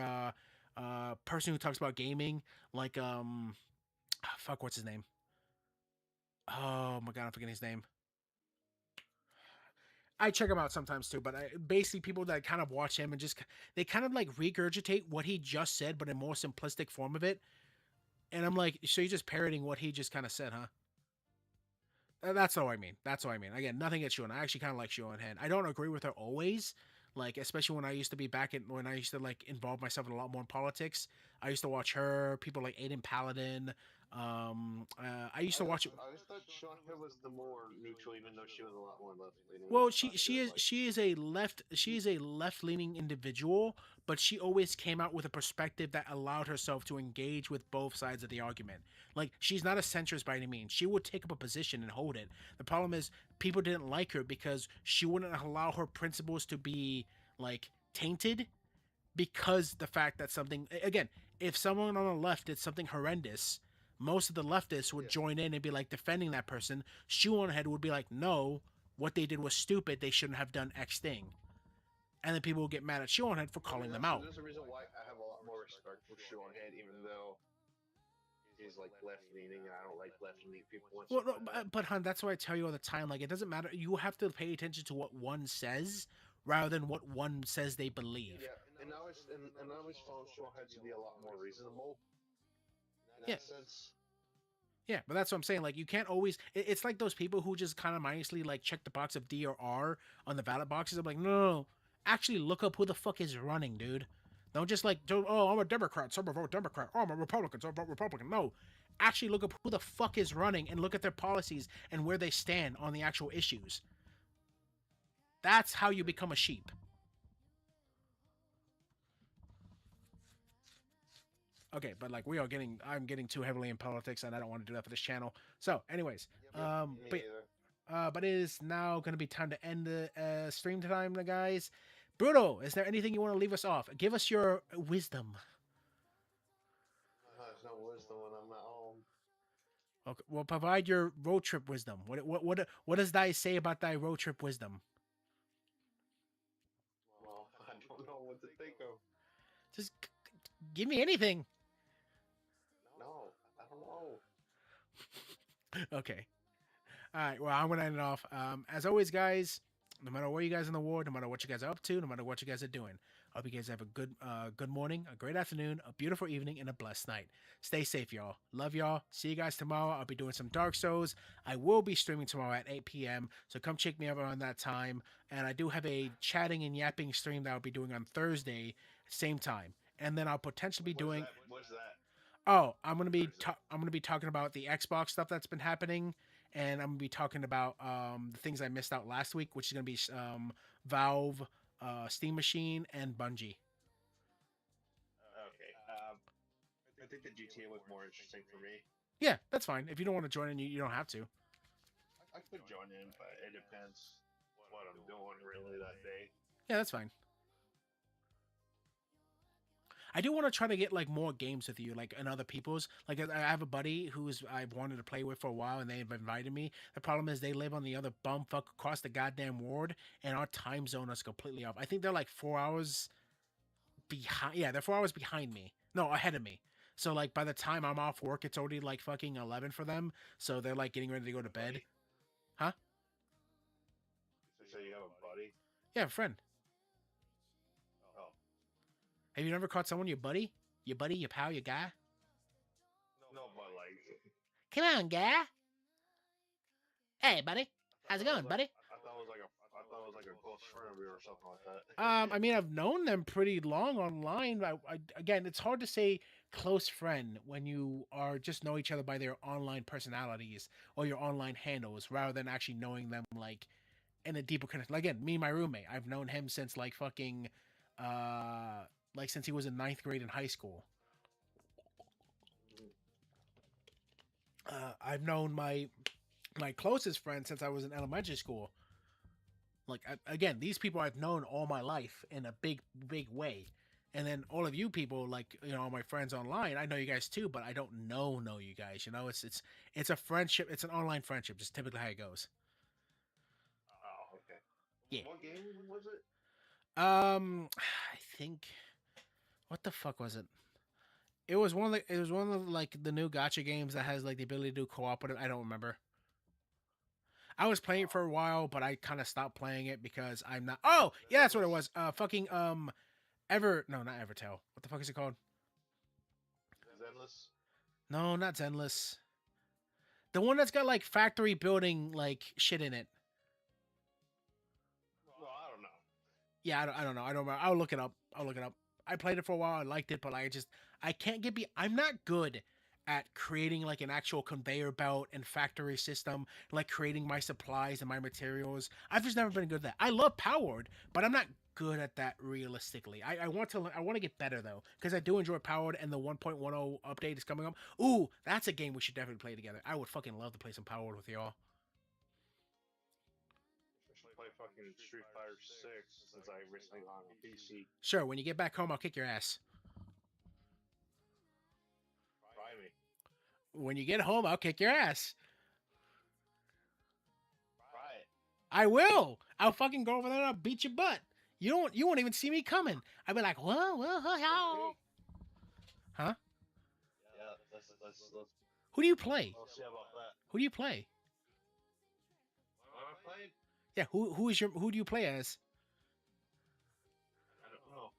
S3: person who talks about gaming, like fuck, what's his name? Oh my god, I'm forgetting his name. I check him out sometimes too, but basically people that kind of watch him and just they kind of like regurgitate what he just said, but in more simplistic form of it. And I'm like, so you're just parroting what he just kind of said, huh? That's what I mean. That's what I mean. Again, nothing against Shuan. I actually kind of like Shuan Head. I don't agree with her always, Like especially when I used to be back in when I used to like involve myself in a lot more in politics. I used to watch her. People like Aiden Paladin. I used to watch.
S5: I always thought Sean Hill was the more neutral, even though she was a lot more left leaning.
S3: Well, she is a left leaning individual, but she always came out with a perspective that allowed herself to engage with both sides of the argument. Like she's not a centrist by any means. She would take up a position and hold it. The problem is people didn't like her because she wouldn't allow her principles to be like tainted because the fact that something again, if someone on the left did something horrendous, most of the leftists would join in and be like defending that person. Shoe on head would be like, no, what they did was stupid. They shouldn't have done X thing. And then people will get mad at Shoe on head for calling them out.
S5: There's a reason why I have a lot more respect for Sean Head, even though he's like left leaning, and I don't like left leaning people.
S3: Well, no, but hun, that's why I tell you all the time. Like, it doesn't matter. You have to pay attention to what one says rather than what one says they believe.
S5: Yeah, and I always found Sean Head to be a lot more reasonable. In that sense.
S3: Yeah, but that's what I'm saying. Like, you can't always. It's like those people who just kind of mindlessly like check the box of D or R on the ballot boxes. I'm like, no. Actually, look up who the fuck is running, dude. Don't just like, oh, I'm a Democrat, so I'm gonna vote Democrat. Oh, I'm a Republican, so I vote Republican. No, actually look up who the fuck is running and look at their policies and where they stand on the actual issues. That's how you become a sheep. Okay, but like I'm getting too heavily in politics, and I don't want to do that for this channel. So, anyways, but it is now going to be time to end the stream time, guys. Bruno, is there anything you want to leave us off? Give us your wisdom.
S5: There's no wisdom when I'm at home.
S3: Okay, well, provide your road trip wisdom. What does thy say about thy road trip wisdom?
S5: Well, I don't know what to think of.
S3: Just give me anything.
S5: No, I don't know.
S3: Okay. All right. Well, I'm gonna end it off. As always, guys. No matter where you guys in the world, no matter what you guys are up to, no matter what you guys are doing, I hope you guys have a good morning, a great afternoon, a beautiful evening, and a blessed night. Stay safe, y'all. Love y'all. See you guys tomorrow. I'll be doing some Dark Souls. I will be streaming tomorrow at 8 p.m. So come check me out around that time. And I do have a chatting and yapping stream that I'll be doing on Thursday, same time. And then I'll potentially be doing.
S5: What's that?
S3: Oh, I'm gonna be talking about the Xbox stuff that's been happening. And I'm going to be talking about the things I missed out last week, which is going to be Valve, Steam Machine, and Bungie.
S5: Okay. I think the GTA was more interesting for me.
S3: Yeah, that's fine. If you don't want to join in, you don't have to.
S5: I could join in, but it depends what I'm doing really that day.
S3: Yeah, that's fine. I do want to try to get like more games with you, like and other people's. Like I have a buddy who's I've wanted to play with for a while, and they've invited me. The problem is they live on the other bumfuck across the goddamn world, and our time zone is completely off. I think they're like 4 hours behind. Yeah, they're 4 hours behind me. No, ahead of me. So like by the time I'm off work, it's already like fucking 11 for them. So they're like getting ready to go to bed. Huh?
S5: So you have a buddy?
S3: Yeah, a friend. Have you never caught someone your buddy? Your buddy, your pal, your guy?
S5: No, but like...
S3: Come on, guy. Hey, buddy. How's it going, buddy?
S5: I thought it was like a close friend of yours or something like that.
S3: I mean, I've known them pretty long online. Again, it's hard to say close friend when you are just know each other by their online personalities or your online handles rather than actually knowing them like in a deeper connection. Like, again, me and my roommate, I've known him since like fucking... like since he was in 9th grade in high school. I've known my closest friend since I was in elementary school. Like again, these people I've known all my life in a big way. And then all of you people, like all my friends online, I know you guys too, but I don't know you guys. It's a friendship. It's an online friendship. Just typically how it goes.
S5: Oh, okay.
S3: Yeah.
S5: What game was it?
S3: I think. What the fuck was it? It was one of like the new gacha games that has like the ability to do cooperative. I don't remember. I was playing it for a while, but I kind of stopped playing it because I'm not. Oh, yeah, that's what it was. Fucking no, not Evertail. What the fuck is it called?
S5: Zenless?
S3: No, not Zenless. The one that's got like factory building like shit in it.
S5: Well, I don't know.
S3: Yeah, I don't know. I don't remember. I'll look it up. I'll look it up. I played it for a while. I liked it, but I can't get. I'm not good at creating like an actual conveyor belt and factory system, like creating my supplies and my materials. I've just never been good at that. I love Powered, but I'm not good at that realistically. I want to. I want to get better though, because I do enjoy Powered, and the 1.10 update is coming up. Ooh, that's a game we should definitely play together. I would fucking love to play some Powered with y'all.
S5: Play fucking Street Fighter 6 since I recently got on PC.
S3: Sure, when you get back home, I'll kick your ass.
S5: Try me.
S3: When you get home, I'll kick your ass.
S5: Try it.
S3: I will. I'll fucking go over there and I'll beat your butt. You won't even see me coming. I'll be like, whoa, how? Huh?
S5: Yeah, let's
S3: Who do you play?
S5: I'll see about that.
S3: Who do you play?
S5: What am I playing?
S3: Yeah, who do you play as?
S5: I don't know.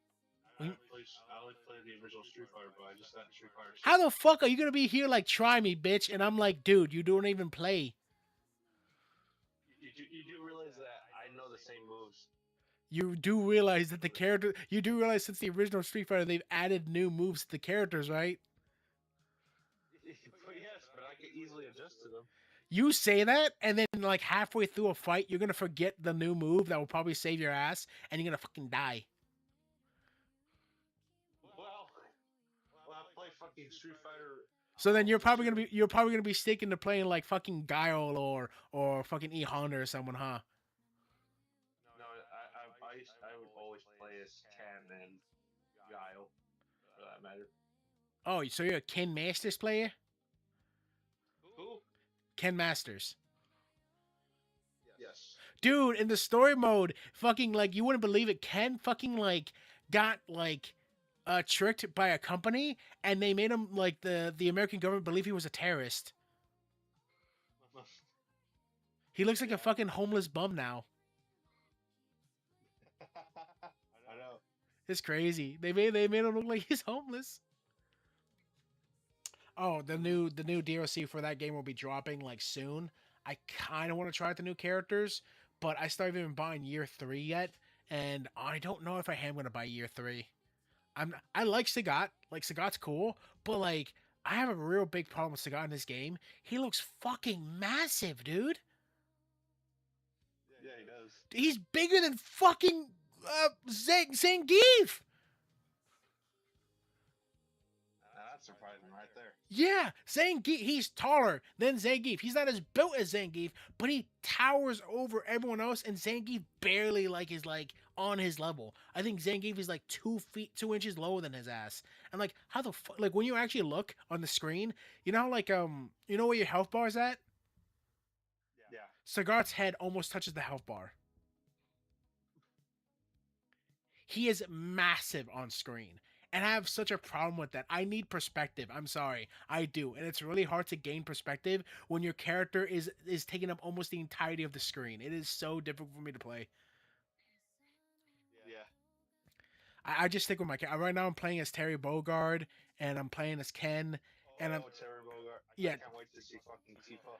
S3: We-
S5: I only played the original Street Fighter, but I just got Street Fighter 6.
S3: How the fuck are you gonna be here like try me, bitch? And I'm like, dude, you don't even play.
S5: You do realize that I know the same moves.
S3: You do realize that the character. You do realize since the original Street Fighter, they've added new moves to the characters, right?
S5: But yes, but I can easily adjust to them.
S3: You say that, and then like halfway through a fight, you're gonna forget the new move that will probably save your ass, and you're gonna fucking die.
S5: Well, I play fucking Street Fighter.
S3: So then you're probably gonna be sticking to playing like fucking Guile or fucking E Honda or someone, huh?
S5: No, I would always play as Ken and Guile, for that matter.
S3: Oh, so you're a Ken Masters player?
S5: Who?
S3: Ken Masters.
S5: Yes.
S3: Dude, in the story mode, fucking like you wouldn't believe it. Ken fucking like got like tricked by a company, and they made him like the American government believe he was a terrorist. He looks like a fucking homeless bum now.
S5: I know.
S3: It's crazy. They made him look like he's homeless. Oh, the new DLC for that game will be dropping like soon. I kind of want to try out the new characters, but I still haven't even buying year 3 yet, and I don't know if I am gonna buy year 3. I like Sagat. Like Sagat's cool, but like I have a real big problem with Sagat in this game. He looks fucking massive, dude.
S5: Yeah, he does.
S3: He's bigger than fucking Zangief.
S5: That's surprising right there.
S3: Yeah, Zangief. He's taller than Zangief. He's not as built as Zangief, but he towers over everyone else, and Zangief barely like is like on his level. I think Zangief is like 2 inches lower than his ass. And like, how the fuck? Like when you actually look on the screen, you know how like you know where your health bar is at?
S5: Yeah.
S3: Sagat's head almost touches the health bar. He is massive on screen. And I have such a problem with that. I need perspective. I'm sorry. I do. And it's really hard to gain perspective when your character is taking up almost the entirety of the screen. It is so difficult for me to play.
S5: Yeah.
S3: I just stick with my character. Right now I'm playing as Terry Bogard, and I'm playing as Ken. And I'm
S5: Terry Bogard.
S3: Yeah.
S5: I can't wait to see fucking Tifa.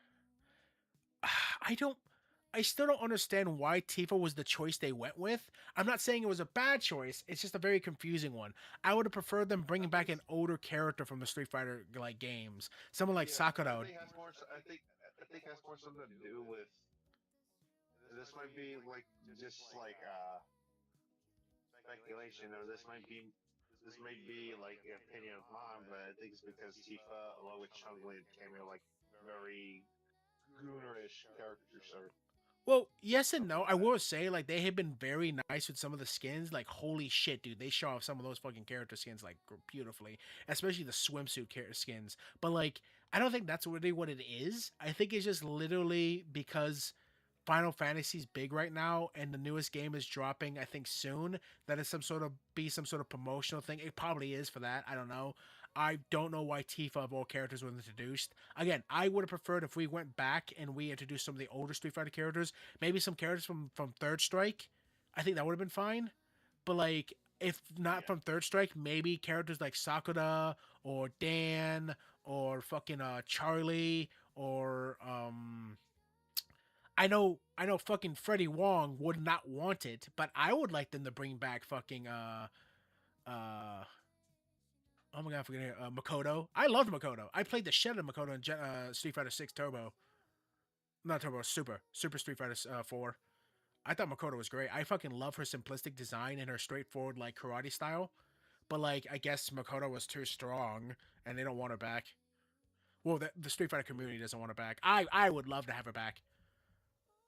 S3: I still don't understand why Tifa was the choice they went with. I'm not saying it was a bad choice. It's just a very confusing one. I would have preferred them bringing back an older character from the Street Fighter like games, someone like Sakura.
S5: I think it has more something to do with. This might be like just like speculation, or this might be like an opinion of mine, but I think it's because Tifa, along with Chun-Li, came here like very goonerish characters. Or
S3: Well, yes and no. I will say, like, they have been very nice with some of the skins. Like, holy shit, dude. They show off some of those fucking character skins, like, beautifully. Especially the swimsuit skins. But, like, I don't think that's really what it is. I think it's just literally because Final Fantasy's big right now, and the newest game is dropping, I think, soon. That is some sort of promotional thing. It probably is for that. I don't know. I don't know why Tifa of all characters was introduced. Again, I would have preferred if we went back and we introduced some of the older Street Fighter characters. Maybe some characters from Third Strike. I think that would have been fine. But like, if not from Third Strike, maybe characters like Sakura or Dan or fucking Charlie or I know I know fucking Freddie Wong would not want it, but I would like them to bring back fucking oh my god, I forget Makoto. I loved Makoto. I played the shit out of Makoto in Street Fighter 6 Turbo. Not Turbo, Super Street Fighter 4. I thought Makoto was great. I fucking love her simplistic design and her straightforward like karate style. But like, I guess Makoto was too strong, and they don't want her back. Well, the Street Fighter community doesn't want her back. I would love to have her back.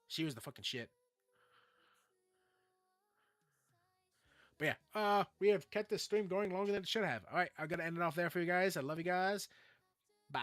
S3: She was the fucking shit. But yeah, we have kept this stream going longer than it should have. All right, I'm gonna end it off there for you guys. I love you guys. Bye.